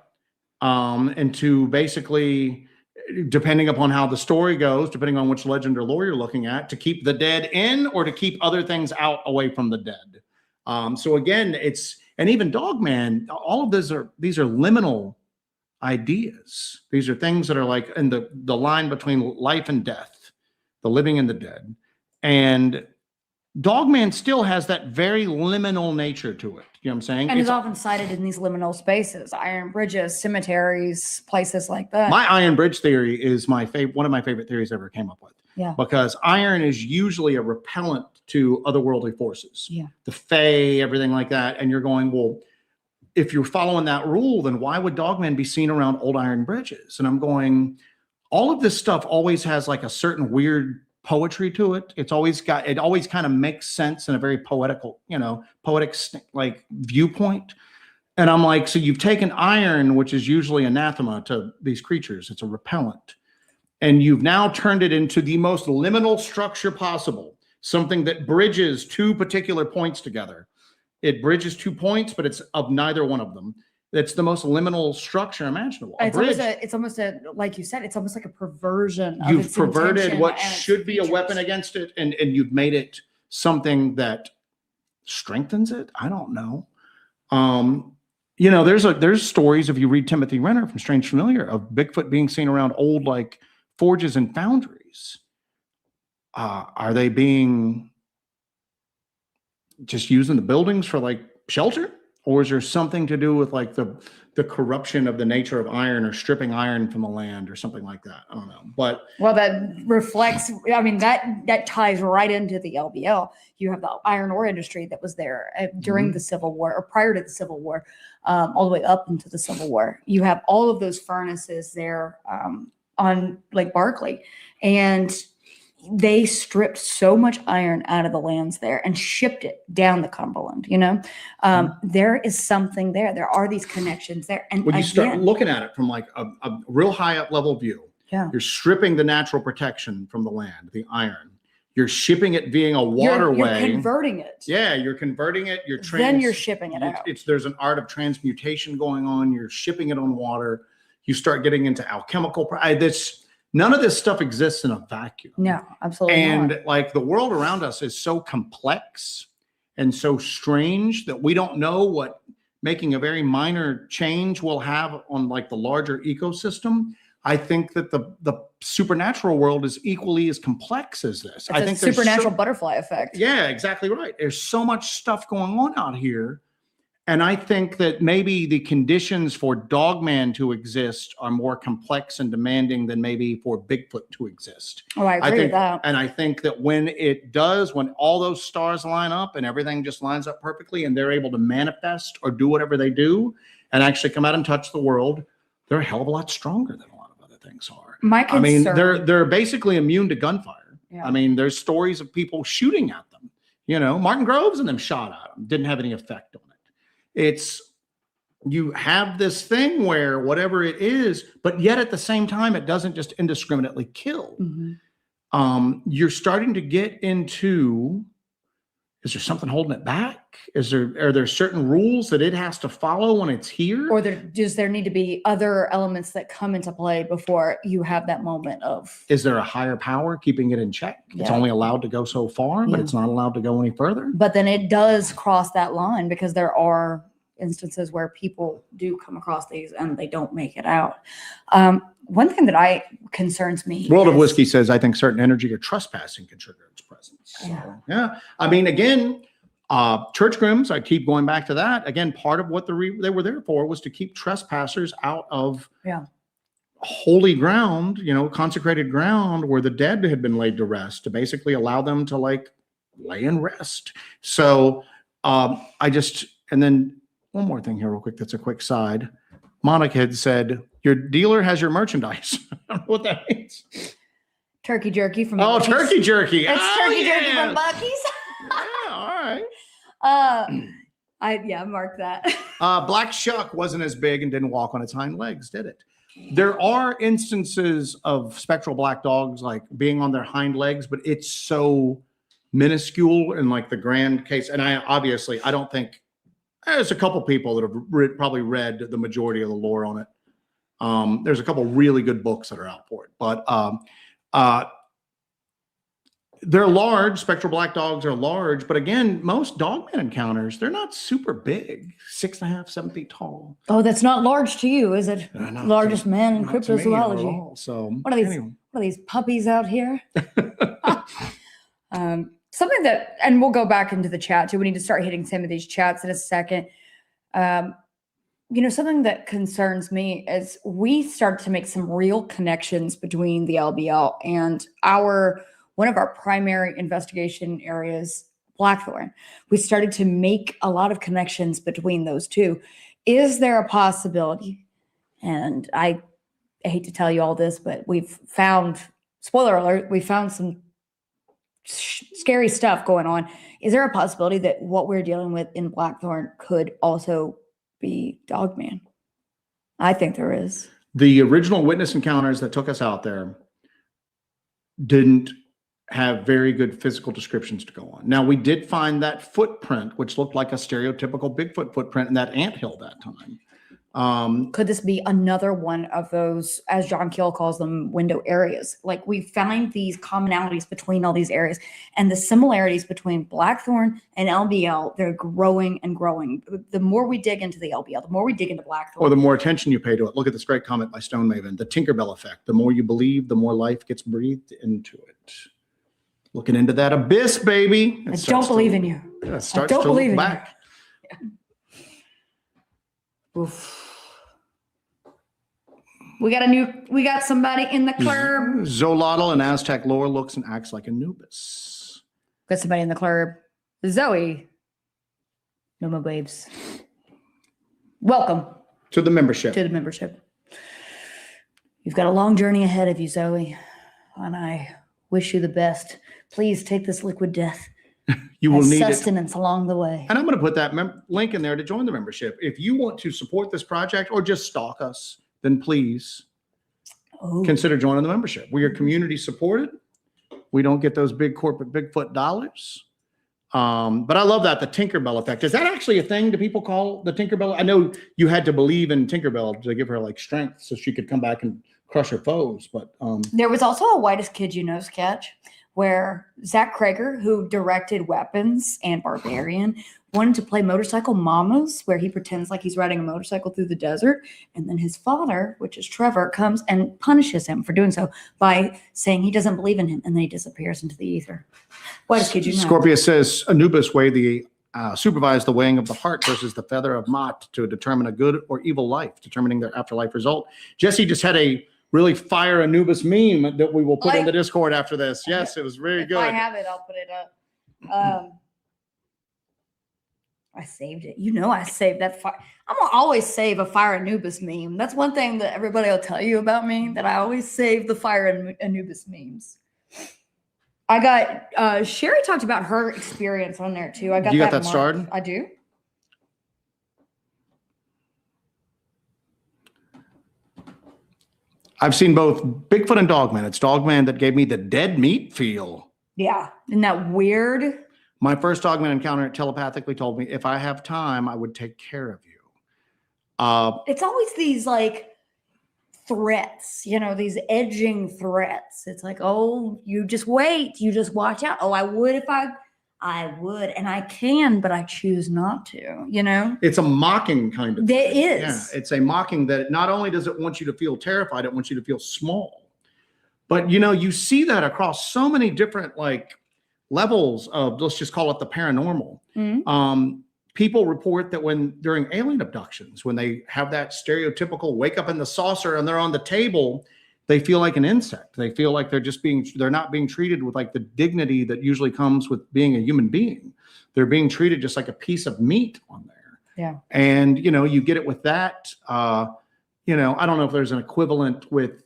and to basically, depending upon how the story goes, depending on which legend or lore you're looking at, to keep the dead in or to keep other things out away from the dead. So again, and even Dogman, all of these are liminal ideas. These are things that are like in the line between life and death, the living and the dead. And Dogman still has that very liminal nature to it. You know what I'm saying? And it's often cited in these liminal spaces, iron bridges, cemeteries, places like that. My iron bridge theory is one of my favorite theories I ever came up with. Yeah. Because iron is usually a repellent to otherworldly forces. Yeah. The Fae, everything like that. And you're going, well, if you're following that rule, then why would Dogman be seen around old iron bridges? And I'm going, all of this stuff always has like a certain weird poetry to it. It always kind of makes sense in a very poetic like viewpoint. And I'm like, so you've taken iron, which is usually anathema to these creatures. It's a repellent. And you've now turned it into the most liminal structure possible. Something that bridges two particular points together. It bridges 2 points, but it's of neither one of them. It's the most liminal structure imaginable. It's almost like you said, it's almost like a perversion. You've perverted what should be a weapon against it, and you've made it something that strengthens it. I don't know. You know, there's stories, if you read Timothy Renner from Strange Familiar, of Bigfoot being seen around old like forges and foundries. Are they being just using the buildings for like shelter? Or is there something to do with like the corruption of the nature of iron, or stripping iron from the land, or something like that? I don't know. But well, that reflects, I mean, that ties right into the LBL. You have the iron ore industry that was there during the Civil War, or prior to the Civil War, all the way up into the Civil War. You have all of those furnaces there on Lake Barkley, and they stripped so much iron out of the lands there and shipped it down the Cumberland. You know, there is something there. There are these connections there. And when you start looking at it from like a real high up level view, you're stripping the natural protection from the land, the iron. You're shipping it via a waterway. You're converting it. Yeah, you're converting it. Then you're shipping it out. There's an art of transmutation going on. You're shipping it on water. You start getting into alchemical. None of this stuff exists in a vacuum. No, absolutely not. And like the world around us is so complex and so strange that we don't know what making a very minor change will have on like the larger ecosystem. I think that the supernatural world is equally as complex as this. I think supernatural butterfly effect. Yeah, exactly right. There's so much stuff going on out here. And I think that maybe the conditions for Dogman to exist are more complex and demanding than maybe for Bigfoot to exist. Oh, I agree think, with that. And I think that when it does, when all those stars line up and everything just lines up perfectly and they're able to manifest or do whatever they do and actually come out and touch the world, they're a hell of a lot stronger than a lot of other things are. My concern, I mean, they're basically immune to gunfire. Yeah. I mean, there's stories of people shooting at them. You know, Martin Groves and them shot at them, didn't have any effect on it. It's, you have this thing where whatever it is, but yet at the same time, it doesn't just indiscriminately kill. Mm-hmm. You're starting to get into, is there something holding it back? Are there certain rules that it has to follow when it's here? Or does there need to be other elements that come into play before you have that moment of? Is there a higher power keeping it in check? It's only allowed to go so far, but it's not allowed to go any further. But then it does cross that line because there are instances where people do come across these and they don't make it out. One thing that concerns me. World of Whiskey says, I think certain energy or trespassing can trigger its presence. So, yeah. I mean, again, church grims, I keep going back to that. Again, part of what they were there for was to keep trespassers out of holy ground, you know, consecrated ground where the dead had been laid to rest, to basically allow them to like lay and rest. So and then one more thing here real quick. That's a quick side. Monica had said, your dealer has your merchandise. I don't know what that means. Turkey jerky from Buc-ee's. Turkey jerky. It's turkey jerky from Buc-ee's. Yeah, all right. I marked that. Black Shuck wasn't as big and didn't walk on its hind legs, did it? There are instances of spectral black dogs like being on their hind legs, but it's so minuscule in like the grand case. And I don't think there's a couple people that have probably read the majority of the lore on it. There's a couple really good books that are out for it, but they're large. Spectral black dogs are large, but again, most Dogman encounters, they're not super big, 6.5, 7 feet tall. Oh, that's not large to you, is it? Largest man in cryptozoology. So what are these puppies out here? Something that, and we'll go back into the chat too. We need to start hitting some of these chats in a second. You know, something that concerns me is we start to make some real connections between the LBL and one of our primary investigation areas, Blackthorn. We started to make a lot of connections between those two. Is there a possibility? And I hate to tell you all this, but we've found, spoiler alert, we found some scary stuff going on. Is there a possibility that what we're dealing with in Blackthorn could also be Dogman? I think there is. The original witness encounters that took us out there didn't have very good physical descriptions to go on. Now, we did find that footprint, which looked like a stereotypical Bigfoot footprint in that anthill that time. Could this be another one of those, as John Keel calls them, window areas? Like, we find these commonalities between all these areas, and the similarities between Blackthorn and LBL, they're growing and growing. The more we dig into the LBL, the more we dig into Blackthorn. Or the more attention you pay to it. Look at this great comment by Stone Maven, the Tinkerbell effect. The more you believe, the more life gets breathed into it. Looking into that abyss, baby. I don't believe in you. It starts to look back. Yeah. Oof. We got somebody in the club. Zolotl in Aztec lore looks and acts like Anubis. Got somebody in the club. Zoe. No more babes. Welcome to the membership. You've got a long journey ahead of you, Zoe, and I wish you the best. Please take this liquid death. You will need sustenance along the way. And I'm going to put that link in there to join the membership. If you want to support this project or just stalk us, then please consider joining the membership. We are community supported. We don't get those big corporate Bigfoot dollars. But I love that, the Tinkerbell effect. Is that actually a thing? Do people call the Tinkerbell? I know you had to believe in Tinkerbell to give her like strength so she could come back and crush her foes. But there was also a Whitest Kid You Know sketch where Zach Krager, who directed Weapons and Barbarian, wanted to play Motorcycle Mamas, where he pretends like he's riding a motorcycle through the desert. And then his father, which is Trevor, comes and punishes him for doing so by saying he doesn't believe in him. And then he disappears into the ether. Whitest Kid You Know. Scorpio says Anubis way the supervise the weighing of the heart versus the feather of Mott to determine a good or evil life, determining their afterlife result. Jesse just had a really fire Anubis meme that we will put in the Discord after this. Yes, it was very good. If I have it, I'll put it up. I saved it. You know, I saved that fire. I'm gonna always save a fire Anubis meme. That's one thing that everybody will tell you about me, that I always save the fire Anubis memes. I got Sherry talked about her experience on there too. I got you that got that started? I do. I've seen both Bigfoot and Dogman. It's Dogman that gave me the dead meat feel. Yeah. Isn't that weird? My first Dogman encounter telepathically told me if I have time, I would take care of you. It's always these like threats, you know, these edging threats. It's like, oh, you just wait. You just watch out. Oh, I would if I would, and I can, but I choose not to, you know? It's a mocking kind of There thing. is. Yeah, it's a mocking that not only does it want you to feel terrified, it wants you to feel small. But, you know, you see that across so many different, like, levels of, let's just call it the paranormal. Mm-hmm. People report that during alien abductions, when they have that stereotypical wake up in the saucer and they're on the table, they feel like an insect. They feel like they're not being treated with like the dignity that usually comes with being a human being. They're being treated just like a piece of meat on there. Yeah. And, you know, you get it with that. You know, I don't know if there's an equivalent with,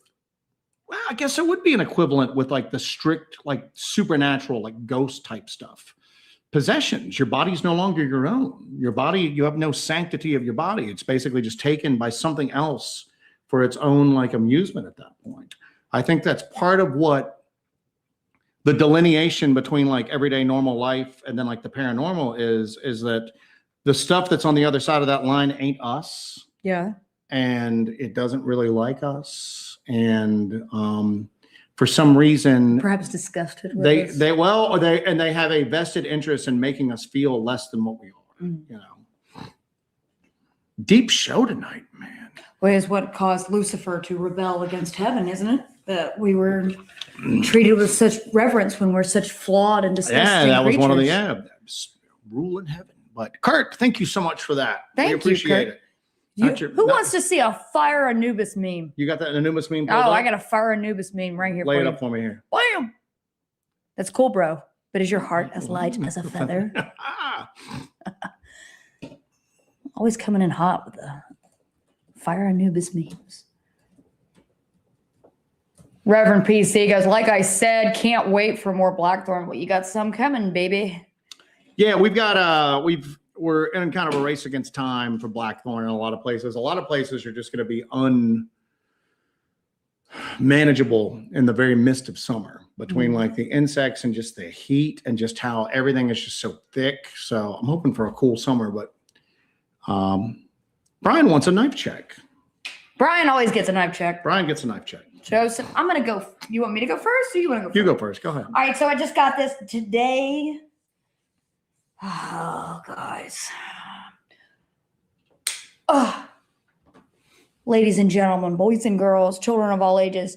well, I guess there would be an equivalent with like the strict, like supernatural, like ghost type stuff. Possessions, your body's no longer your own. Your body, you have no sanctity of your body. It's basically just taken by something else for its own like amusement at that point. I think that's part of what the delineation between like everyday normal life and then like the paranormal is that the stuff that's on the other side of that line ain't us. Yeah. And it doesn't really like us. And for some reason, Perhaps disgusted with us. they have a vested interest in making us feel less than what we are. You know, deep show tonight, man. Well, is what caused Lucifer to rebel against heaven, isn't it? That we were treated with such reverence when we're such flawed and disgusting Yeah, that was one of the creatures. rule in heaven. But Kurt, thank you so much for that. Thank we you, appreciate Kurt. it. Who wants to see a fire Anubis meme? You got that Anubis meme? Oh, I got a fire Anubis meme right here. Lay for it you. up for me here. Bam! That's cool, bro. But is your heart as light as a feather? Always coming in hot with the fire Anubis memes. Reverend PC goes, like I said, can't wait for more Blackthorn. Well, you got some coming, baby. Yeah, we're in kind of a race against time for Blackthorn in a lot of places. A lot of places are just going to be unmanageable in the very midst of summer between like the insects and just the heat and just how everything is just so thick. So I'm hoping for a cool summer, but Brian wants a knife check. Brian always gets a knife check. Brian gets a knife check. Joseph, I'm going to go. You want me to go first or you want to go first? You go first. Go ahead. All right, so I just got this today. Oh, guys. Oh. Ladies and gentlemen, boys and girls, children of all ages,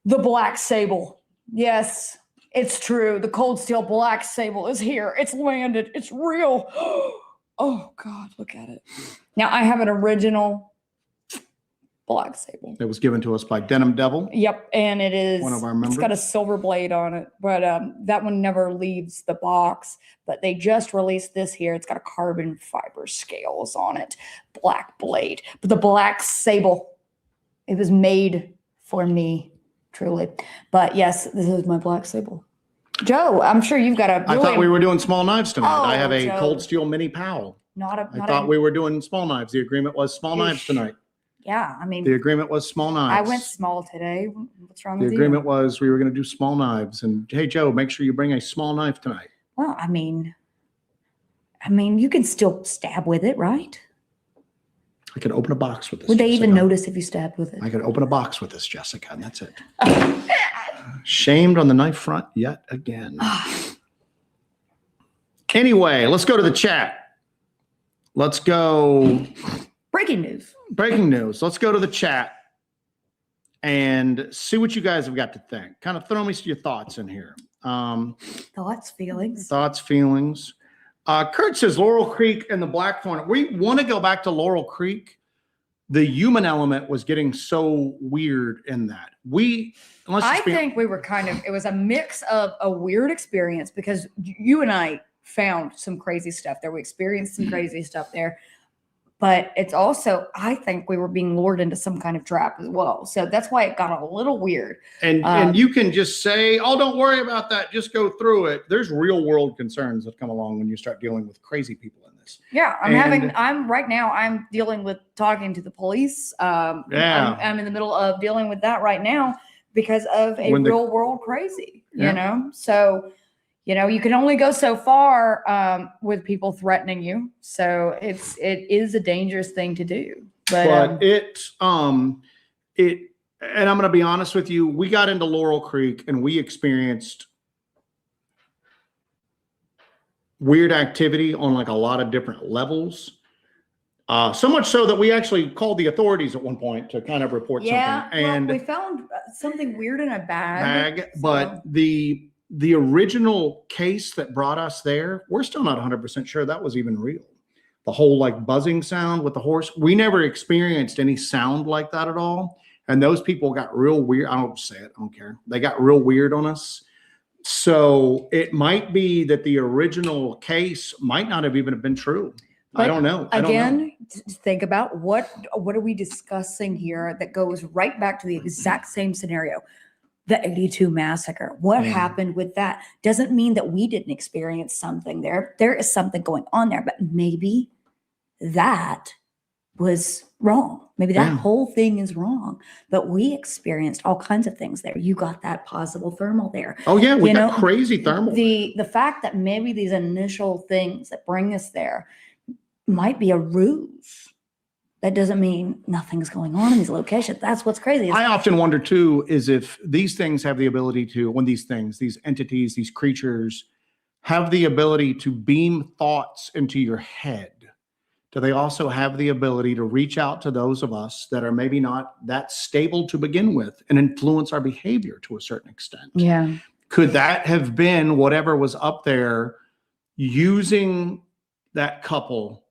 the black sable. Yes, it's true. The cold steel black sable is here. It's landed. It's real. Oh, God, look at it. Now, I have an original black sable. It was given to us by Denim Devil. Yep, and it is one of our members. It's got a silver blade on it, but that one never leaves the box. But they just released this here. It's got a carbon fiber scales on it, black blade. But the black sable, it was made for me, truly. But yes, this is my black sable. Joe, I'm sure you've got a. I thought we were doing small knives tonight. Oh, I have a Joe. Cold Steel Mini Powell. I We were doing small knives. The agreement was small knives tonight. Yeah, I mean, The agreement was small knives. I went small today. What's wrong The with agreement you? was we were going to do small knives. And hey, Joe, make sure you bring a small knife tonight. Well, I mean, you can still stab with it, right? I could open a box with this. Would they even Jessica. notice if you stabbed with it? I could open a box with this, Jessica, and that's it. Shamed on the knife front yet again. Anyway, let's go to the chat. Let's go. Breaking news. Breaking news. Let's go to the chat and see what you guys have got to think. Kind of throw me your thoughts in here. Thoughts, feelings. Thoughts, feelings. Kurt says Laurel Creek and the Blackthorn. We want to go back to Laurel Creek. The human element was getting so weird in that. I think we were it was a mix of a weird experience because you and I found some crazy stuff there. We experienced some crazy stuff there. But it's also, I think we were being lured into some kind of trap as well. So that's why it got a little weird. And you can just say, oh, don't worry about that. Just go through it. There's real world concerns that come along when you start dealing with crazy people in this. Yeah, I'm dealing with talking to the police. I'm in the middle of dealing with that right now because of a real world crazy, you know? So, you can only go so far with people threatening you. So it is a dangerous thing to do. But and I'm going to be honest with you, we got into Laurel Creek and we experienced weird activity on like a lot of different levels. So much so that we actually called the authorities at one point to kind of report something. And we found something weird in a bag. But the original case that brought us there, we're still not 100% sure that was even real. The whole like buzzing sound with the horse, we never experienced any sound like that at all. And those people got real weird. I don't say it, I don't care. They got real weird on us. So it might be that the original case might not have even been true. But I don't know. Think about what are we discussing here that goes right back to the exact same scenario. The 82 massacre. What happened with that? Doesn't mean that we didn't experience something there. There is something going on there, but maybe that was wrong. Maybe that whole thing is wrong. But we experienced all kinds of things there. You got that possible thermal there. Oh yeah, we got crazy thermal. The fact that maybe these initial things that bring us there might be a ruse. That doesn't mean nothing's going on in these locations. That's what's crazy. I often wonder too, is if these things have the ability to, when these entities, these creatures have the ability to beam thoughts into your head, do they also have the ability to reach out to those of us that are maybe not that stable to begin with and influence our behavior to a certain extent? Yeah. Could that have been whatever was up there using that couple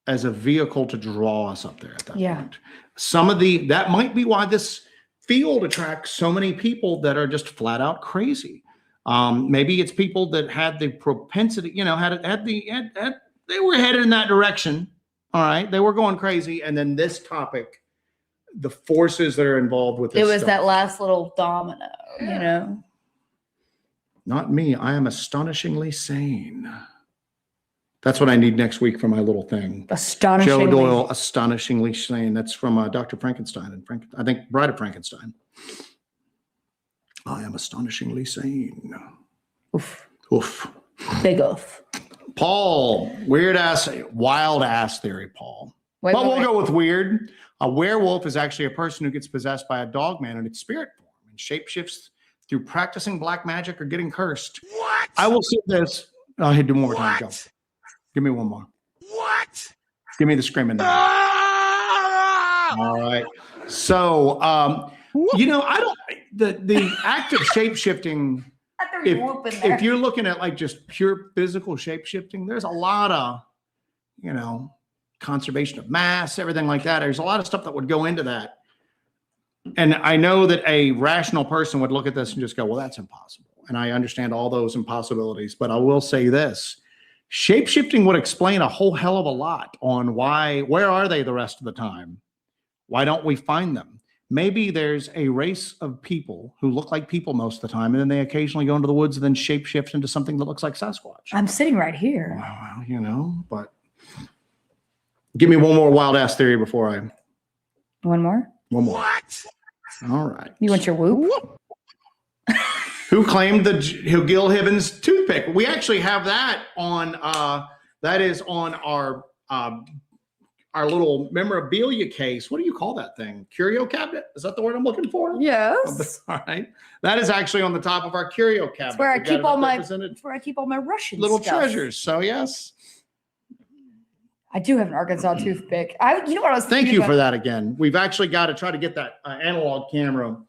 as a vehicle to draw us up there at that point? That might be why this field attracts so many people that are just flat out crazy. Maybe it's people that had the propensity, they were headed in that direction. All right. They were going crazy. And then this topic, the forces that are involved with this it was stuff. that last little domino, Not me. I am astonishingly sane. That's what I need next week for my little thing. Astonishingly. Joe Doyle, astonishingly sane. That's from Dr. Frankenstein and I think Bride of Frankenstein. I am astonishingly sane. Oof. Oof. Big oof. Paul, wild ass theory, Paul. We'll go with weird. A werewolf is actually a person who gets possessed by a dogman in its spirit form and shapeshifts through practicing black magic or getting cursed. What? I will say this. I'll hit do one more time. Go. Give me one more. What? Give me the screaming. Ah! All right. So, the act of shape-shifting, if you're looking at like just pure physical shape-shifting, there's a lot of, conservation of mass, everything like that. There's a lot of stuff that would go into that. And I know that a rational person would look at this and just go, well, that's impossible. And I understand all those impossibilities, but I will say this. Shape-shifting would explain a whole hell of a lot on where are they the rest of the time? Why don't we find them? Maybe there's a race of people who look like people most of the time, and then they occasionally go into the woods and then shape-shift into something that looks like Sasquatch. I'm sitting right here. Well, but give me one more wild ass theory before I. One more? One more. What? All right. You want your whoop? Who claimed the Gil Hibbons toothpick? We actually have that on. That is on our little memorabilia case. What do you call that thing? Curio cabinet? Is that the word I'm looking for? Yes. All right. That is actually on the top of our curio cabinet. That's where I keep all my Russian little stuff. treasures. So yes. I do have an Arkansas toothpick. You know what I was thinking Thank you for that again. We've actually got to try to get that analog camera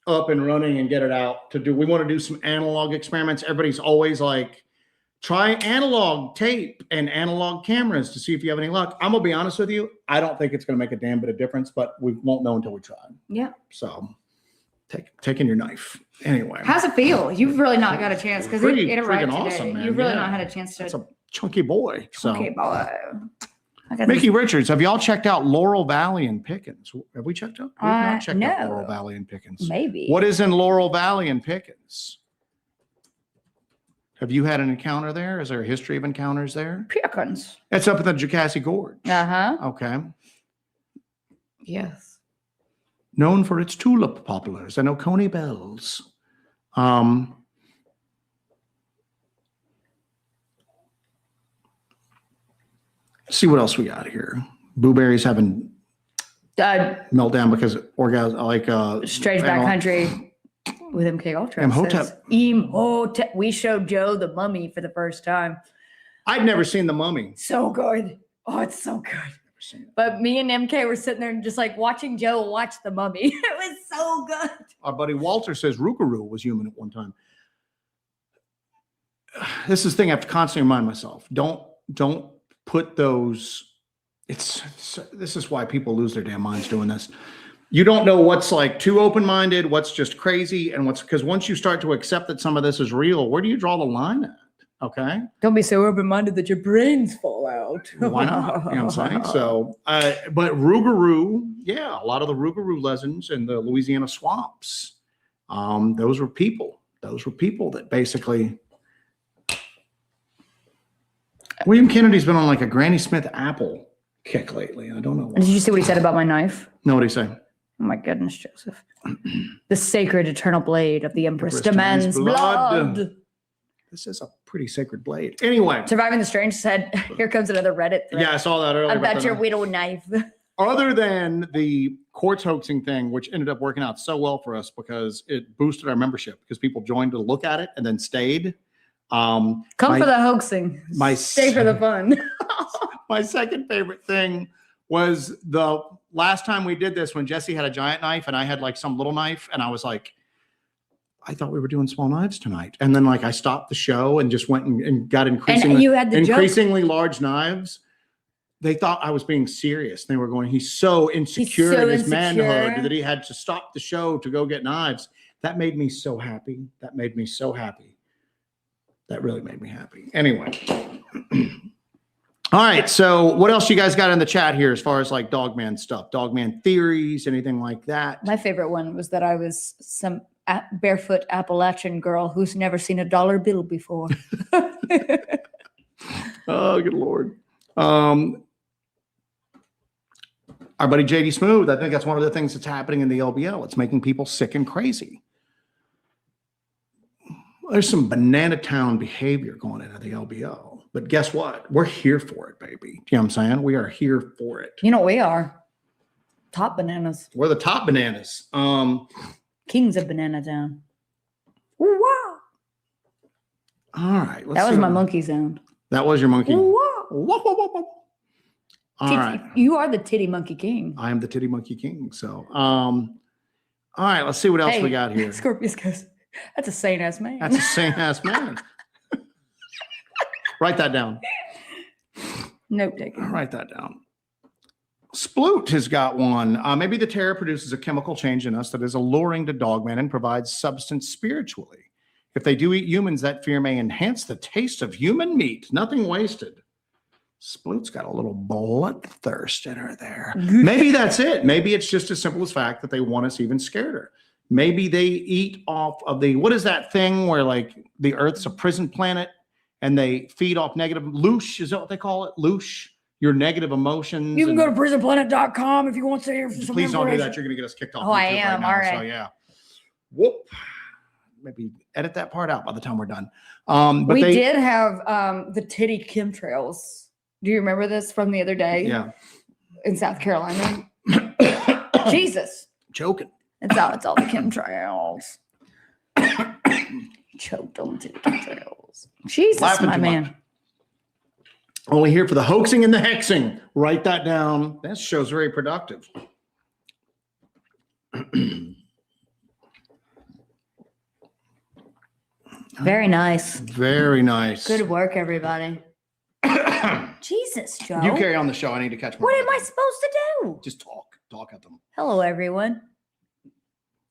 up and running and get it out to do. We want to do some analog experiments. Everybody's always like Try analog tape and analog cameras to see if you have any luck. I'm gonna be honest with you. I don't think it's gonna make a damn bit of difference, but we won't know until we try. Yeah. So taking your knife. Anyway. How's it feel? You've really not got a chance because Pretty it arrived freaking today. awesome, man. You've really Yeah. not had a chance to. It's a chunky boy. Okay, boy. I got Mickey Richards, have y'all checked out Laurel Valley and Pickens? Have we checked out? We've not checked no. out Laurel Valley and Pickens. Maybe. What is in Laurel Valley and Pickens? Have you had an encounter there? Is there a history of encounters there? Pickens. It's up in the Jocassee Gorge. Uh-huh. Okay. Yes. Known for its tulip poplars and Oconee bells. See what else we got here. Blueberries having meltdown because orgasm, like Strange Backcountry with MK Ultra. Imhotep. Says, Imhotep. We showed Joe the Mummy for the first time. I'd never seen The Mummy. So good. Oh, it's so good. But me and MK were sitting there and just like watching Joe watch the Mummy. It was so good. Our buddy Walter says Rougarou was human at one time. This is the thing I have to constantly remind myself. Don't put those. This is why people lose their damn minds doing this. You don't know what's like too open-minded, what's just crazy, and what's because once you start to accept that some of this is real, where do you draw the line at? Okay. Don't be so open-minded that your brains fall out. Why not? You know what I'm saying? So, but Rougarou, yeah, a lot of the Rougarou legends in the Louisiana swamps, those were people. Those were people that basically. William Kennedy's been on like a Granny Smith apple kick lately. I don't know why. Did you see what he said about my knife? No, what did he say? Oh my goodness, Joseph. The sacred eternal blade of the Empress Empress demands demands blood. This is a pretty sacred blade. Anyway. Surviving the Strange said, here comes another Reddit thread Yeah, I saw that earlier. about your widow knife. Other than the quartz hoaxing thing, which ended up working out so well for us because it boosted our membership because people joined to look at it and then stayed. Come for the hoaxing. Stay for the fun. My second favorite thing was the last time we did this when Jesse had a giant knife and I had like some little knife and I was like, I thought we were doing small knives tonight. And then like I stopped the show and just went and got increasingly large knives. They thought I was being serious. They were going, he's so insecure in his manhood that he had to stop the show to go get knives. That made me so happy. That made me so happy. That really made me happy. Anyway. All right. So what else you guys got in the chat here as far as like Dogman stuff, Dogman theories, anything like that? My favorite one was that I was some barefoot Appalachian girl who's never seen a dollar bill before. Oh, good Lord. Our buddy JD Smooth, I think that's one of the things that's happening in the LBL. It's making people sick and crazy. There's some banana town behavior going into the LBL. But guess what? We're here for it, baby. You know what I'm saying? We are here for it. You know what we are? Top bananas. We're the top bananas. Kings of Banana Town. Ooh, wow. All right. That was my monkey sound. That was your monkey. Ooh, wow. Whoa, whoa, whoa, whoa. All right. You are the titty monkey king. I am the titty monkey king. So, all right. Let's see what else we got here. Scorpius goes, that's a sane ass man. That's a sane ass man. Write that down. Note taking. Write that down. Sploot has got one. Maybe the terror produces a chemical change in us that is alluring to Dogman and provides substance spiritually. If they do eat humans, that fear may enhance the taste of human meat. Nothing wasted. Sploot's got a little bloodthirst in her there. Maybe that's it. Maybe it's just as simple as fact that they want us even scareder. Maybe they eat off of the, what is that thing where like the Earth's a prison planet and they feed off negative, loosh, is that what they call it? Loosh, your negative emotions. You can go to prisonplanet.com if you want to hear some Please don't do that. You're going to get us kicked off. Oh, I am. All right. So yeah. Whoop. Maybe edit that part out by the time we're done. But we did have the titty chemtrails. Do you remember this from the other day? Yeah. In South Carolina. Jesus. Joking. It's all the chemtrails. Choked on titty chemtrails. Jesus, Laughing my too man. much. Only here for the hoaxing and the hexing. Write that down. That show's very productive. Very nice. Very nice. Good work, everybody. Jesus, Joe. You carry on the show. I need to catch my What am I breath. supposed to do? Just talk at them. Hello, everyone.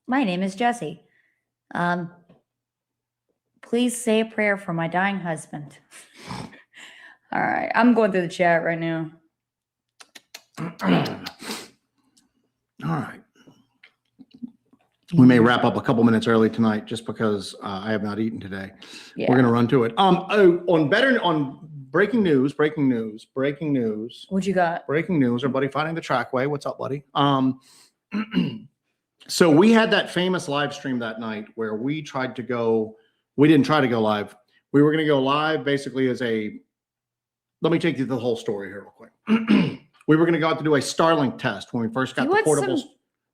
My name is Jesse. Please say a prayer for my dying husband. All right, I'm going through the chat right now. All right. We may wrap up a couple minutes early tonight just because I have not eaten today. Yeah. We're gonna run to it. On breaking news. What you got? Breaking news. Our buddy finding the trackway. What's up, buddy? So we had that famous live stream that night where we tried to go. We didn't try to go live. We were gonna go live basically as a. Let me take you through the whole story here real quick. We were gonna go out to do a Starlink test when we first got the portables.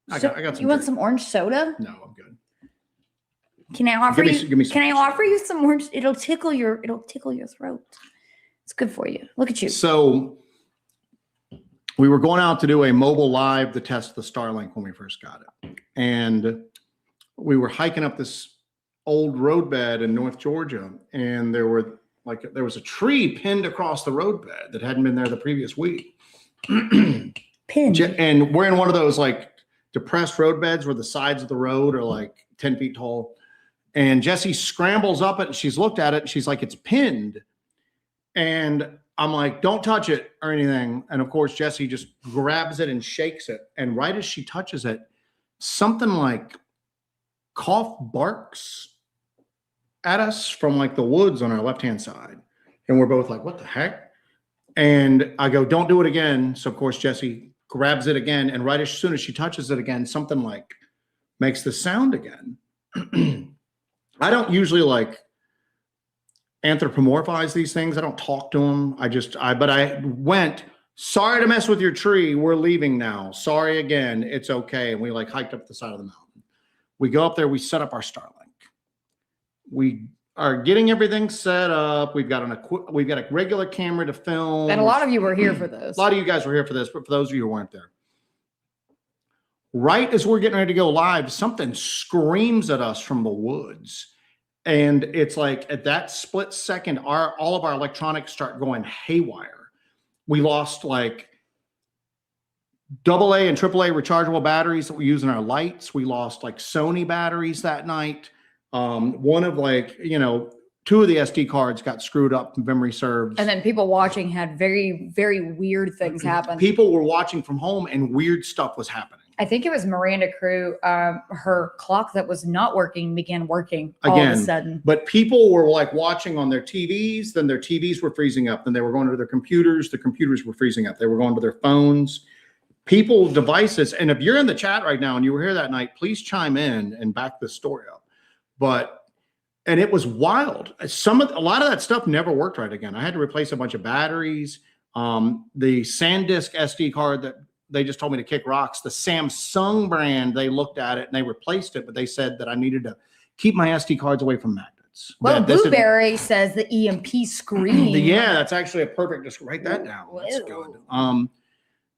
I got some. You want some orange soda? No, I'm good. Can I offer Give me some. Can I offer you some orange? It'll tickle your throat. It's good for you. Look at you. So we were going out to do a mobile live to test the Starlink when we first got it. And we were hiking up this old roadbed in North Georgia. And there was a tree pinned across the roadbed that hadn't been there the previous week. Pinned. And we're in one of those like depressed roadbeds where the sides of the road are like 10 feet tall. And Jessie scrambles up it and she's looked at it and she's like, it's pinned. And I'm like, don't touch it or anything. And of course, Jessie just grabs it and shakes it. And right as she touches it, something like cough barks at us from like the woods on our left-hand side. And we're both like, what the heck? And I go, don't do it again. So of course, Jessie grabs it again. And right as soon as she touches it again, something like makes the sound again. I don't usually like anthropomorphize these things. I don't talk to them. But I went, sorry to mess with your tree. We're leaving now. Sorry again. It's okay. And we like hiked up the side of the mountain. We go up there. We set up our Starlink. We are getting everything set up. We've got a regular camera to film. And a lot of you were here for this. A lot of you guys were here for this, but for those of you who weren't there. Right as we're getting ready to go live, something screams at us from the woods. And it's like at that split second, all of our electronics start going haywire. We lost like AA and AAA rechargeable batteries that we use in our lights. We lost like Sony batteries that night. One of like, two of the SD cards got screwed up, memory serves. And then people watching had very, very weird things happen. People were watching from home and weird stuff was happening. I think it was Miranda Crew. Her clock that was not working began working all of a sudden. But people were like watching on their TVs. Then their TVs were freezing up. Then they were going to their computers. The computers were freezing up. They were going to their phones. People's devices. And if you're in the chat right now and you were here that night, please chime in and back this story up. And it was wild. A lot of that stuff never worked right again. I had to replace a bunch of batteries. The SanDisk SD card that they just told me to kick rocks. The Samsung brand, they looked at it and they replaced it, but they said that I needed to keep my SD cards away from magnets. Well, Blueberry says the EMP screen. Yeah, that's actually a perfect. Just write that down. That's good.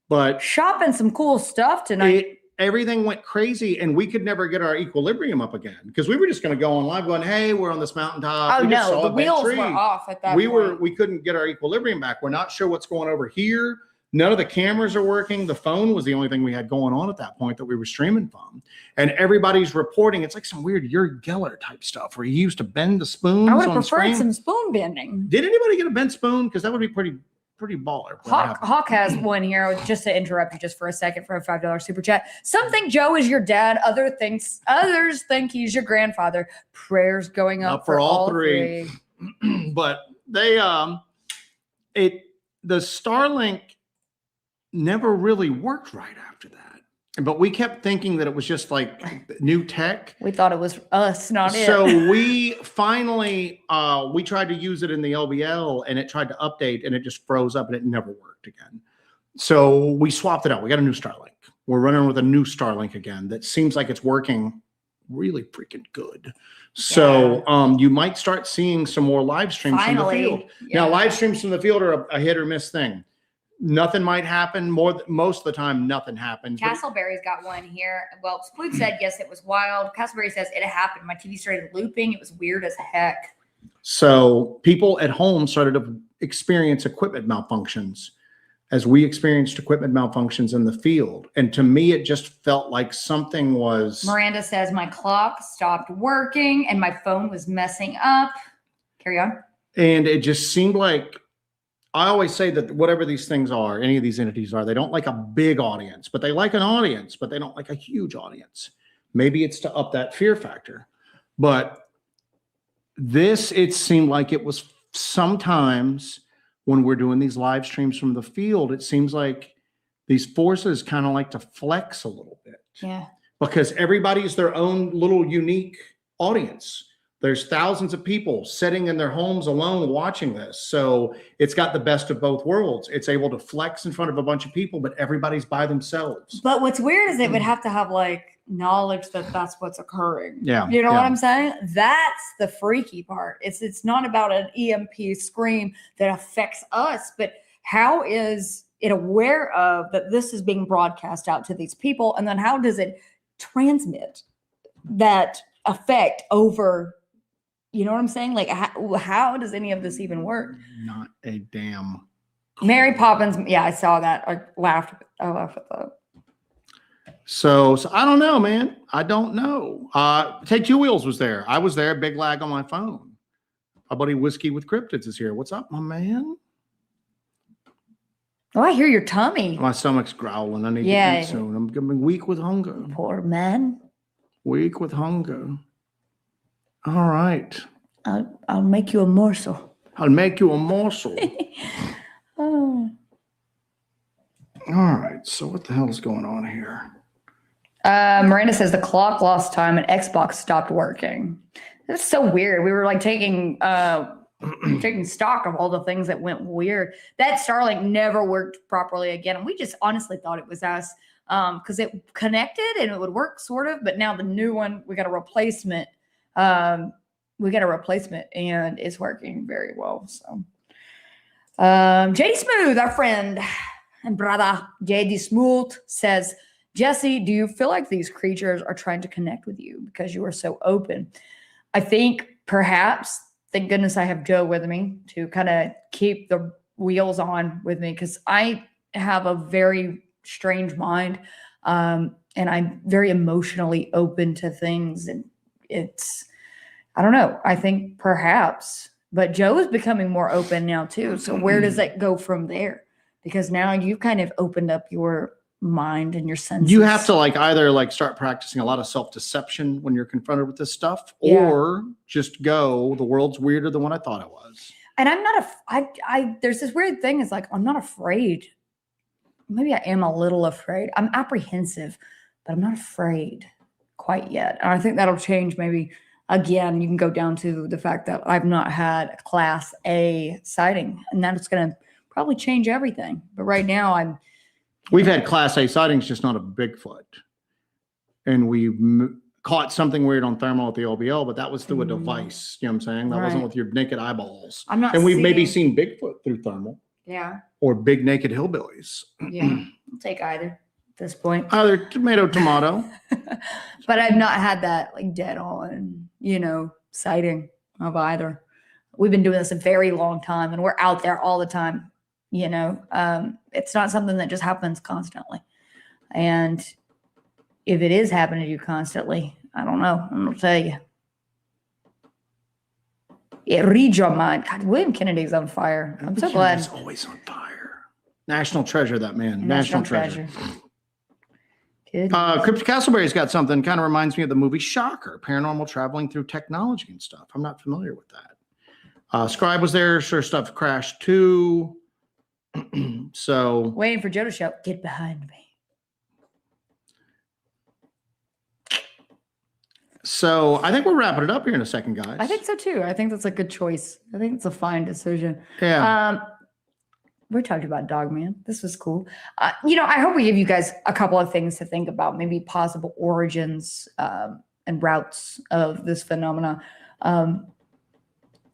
But shopping some cool stuff tonight. Everything went crazy, and we could never get our equilibrium up again because we were just going to go on live, going, "Hey, we're on this mountaintop." Oh no, the wheels were off at that point. We couldn't get our equilibrium back. We're not sure what's going over here. None of the cameras are working. The phone was the only thing we had going on at that point that we were streaming from. And everybody's reporting. It's like some weird Uri Geller type stuff where he used to bend the spoons. I would have preferred some spoon bending. Did anybody get a bent spoon? Because that would be pretty baller. Hawk has one here. Just to interrupt you just for a second for a $5 super chat. Some think Joe is your dad. Others think he's your grandfather. Prayers going up for all three. But the Starlink never really worked right after that. But we kept thinking that it was just like new tech. We thought it was us, not it. So we finally, we tried to use it in the LBL and it tried to update and it just froze up and it never worked again. So we swapped it out. We got a new Starlink. We're running with a new Starlink again that seems like it's working really freaking good. So you might start seeing some more live streams from the field. Yeah. Now, live streams from the field are a hit or miss thing. nothing might happen. Most of the time, nothing happens. Castleberry's got one here. Well, Sploot said, yes, it was wild. Castleberry says it happened. My TV started looping. It was weird as heck. So people at home started to experience equipment malfunctions as we experienced equipment malfunctions in the field. And to me, it just felt like something was... Miranda says, my clock stopped working and my phone was messing up. Carry on. And it just seemed like, I always say that whatever these things are, any of these entities are, they don't like a big audience, but they like an audience, but they don't like a huge audience. Maybe it's to up that fear factor. But this, it seemed like it was sometimes when we're doing these live streams from the field, it seems like these forces kind of like to flex a little bit. Yeah. Because everybody's their own little unique audience. There's thousands of people sitting in their homes alone watching this. So it's got the best of both worlds. It's able to flex in front of a bunch of people, but everybody's by themselves. But what's weird is they would have to have like knowledge that that's what's occurring. Yeah. You know yeah. what I'm saying? That's the freaky part. It's not about an EMP scream that affects us, but how is it aware of that this is being broadcast out to these people? And then how does it transmit that effect over? You know what I'm saying? Like, how does any of this even work? Not a damn. Mary Poppins. Yeah, I saw that. I laughed at that. So I don't know, man. I don't know. Take Two Wheels was there. I was there. Big lag on my phone. My buddy Whiskey with Cryptids is here. What's up, my man? Oh, I hear your tummy. My stomach's growling. I need to eat soon. I'm getting weak with hunger. Poor man. Weak with hunger. All right. I'll make you a morsel. I'll make you a morsel. Oh. All right. So what the hell is going on here? Miranda says the clock lost time and Xbox stopped working. That's so weird. We were like taking stock of all the things that went weird. That Starlink never worked properly again. And we just honestly thought it was us because it connected and it would work sort of. But now the new one, we got a replacement. And it's working very well. So JD Smooth, our friend and brother JD Smooth says, Jesse, do you feel like these creatures are trying to connect with you because you are so open? I think perhaps, thank goodness I have Joe with me to kind of keep the wheels on with me because I have a very strange mind and I'm very emotionally open to things. And I don't know. I think perhaps, but Joe is becoming more open now too. So where does that go from there? Because now you've kind of opened up your mind and your senses. You have to either start practicing a lot of self-deception when you're confronted with this stuff, or just go, the world's weirder than what I thought it was. And I'm not there's this weird thing is I'm not afraid. Maybe I am a little afraid. I'm apprehensive, but I'm not afraid quite yet. And I think that'll change maybe. Again, you can go down to the fact that I've not had a Class A sighting, and that's going to probably change everything. But right now, we've had Class A sightings, just not a Bigfoot. And we caught something weird on thermal at the OBL, but that was through a device. You know what I'm saying? That wasn't with your naked eyeballs. And we've maybe seen Bigfoot through thermal. Yeah. Or big naked hillbillies. Yeah. I'll take either. This point, either tomato. But I've not had that dead on, sighting of either. We've been doing this a very long time, and we're out there all the time. It's not something that just happens constantly. And if it is happening to you constantly, I don't know. I'm gonna tell you, it reads your mind. God, William Kennedy's on fire. I'm so glad. He's always on fire. National treasure, that man. National treasure. Cryptid Castleberry's got something kind of reminds me of the movie Shocker, paranormal traveling through technology and stuff. I'm not familiar with that. Scribe was there, sure stuff crashed too. So waiting for Joe to shout, get behind me. So I think we're wrapping it up here in a second, guys. I think so too. I think that's a good choice. I think it's a fine decision. Yeah. We talked about Dogman. This was cool. I hope we give you guys a couple of things to think about, maybe possible origins and routes of this phenomena.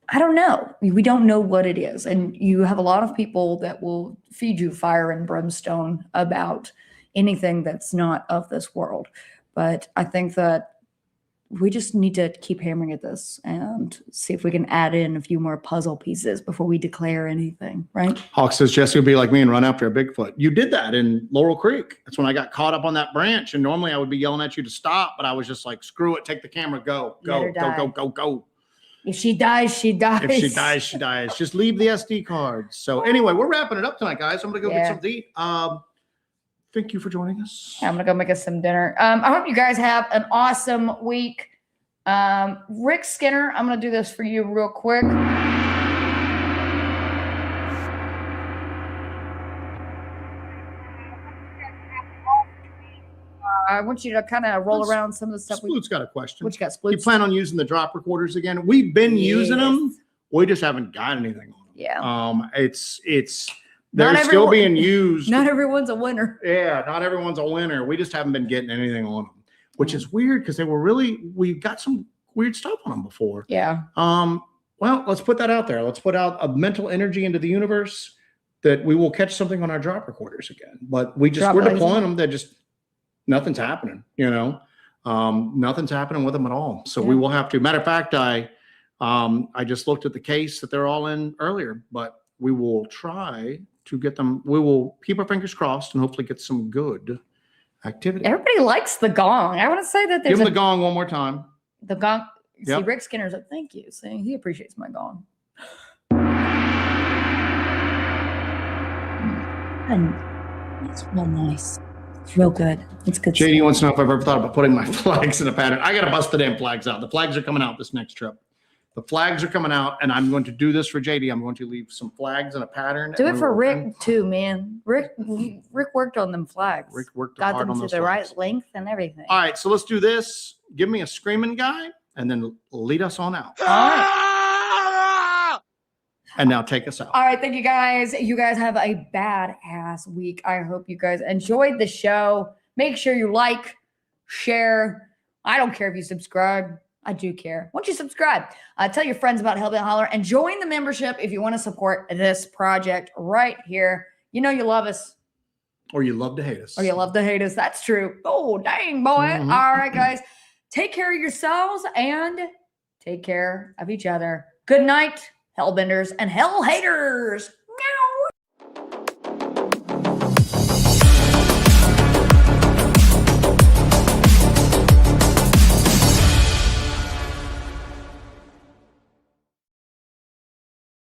I don't know. We don't know what it is. And you have a lot of people that will feed you fire and brimstone about anything that's not of this world. But I think that we just need to keep hammering at this and see if we can add in a few more puzzle pieces before we declare anything, right? Hawk says Jesse would be like me and run after a Bigfoot. You did that in Laurel Creek. That's when I got caught up on that branch. And normally I would be yelling at you to stop, but I was just like, screw it, take the camera, go. If she dies, she dies. If she dies, she dies. Just leave the SD cards. So anyway, we're wrapping it up tonight, guys. I'm gonna go get something to eat. Thank you for joining us. I'm gonna go make us some dinner. I hope you guys have an awesome week. Rick Skinner, I'm gonna do this for you real quick. I want you to kind of roll around some of the stuff. Sploot's got a question. What you got, Sploot? You plan on using the drop recorders again? We've been using them. We just haven't got anything on them. Yeah. They're still being used. Not everyone's a winner. Yeah, not everyone's a winner. We just haven't been getting anything on them, which is weird because we got some weird stuff on them before. Yeah. Well, let's put that out there. Let's put out a mental energy into the universe that we will catch something on our drop recorders again. But we're deploying them. They're just nothing's happening. Nothing's happening with them at all. So we will have to. Matter of fact, I just looked at the case that they're all in earlier, but we will try to get them. We will keep our fingers crossed and hopefully get some good activity. Everybody likes the gong. I want to say that there's give them the gong one more time. The gong. Yep. See, Rick Skinner's like, thank you. See, he appreciates my gong. And it's real nice. It's real good. It's good. JD wants to know if I've ever thought about putting my flags in a pattern. I got to bust the damn flags out. The flags are coming out this next trip. The flags are coming out, and I'm going to do this for JD. I'm going to leave some flags in a pattern. Do it for Rick too, man. Rick worked on them flags. Rick worked got hard them on to those the flags. right length and everything. All right, so let's do this. Give me a screaming guy, and then lead us on out. All right. And now take us out. All right, thank you guys. You guys have a badass week. I hope you guys enjoyed the show. Make sure you like, share. I don't care if you subscribe. I do care. Once you subscribe, tell your friends about Hellbent Holler and join the membership if you want to support this project right here. You know you love us. Or you love to hate us. Or you love to hate us. That's true. Oh, dang, boy. Mm-hmm. All right, guys. Take care of yourselves and take care of each other. Good night, Hellbenders and Hell haters.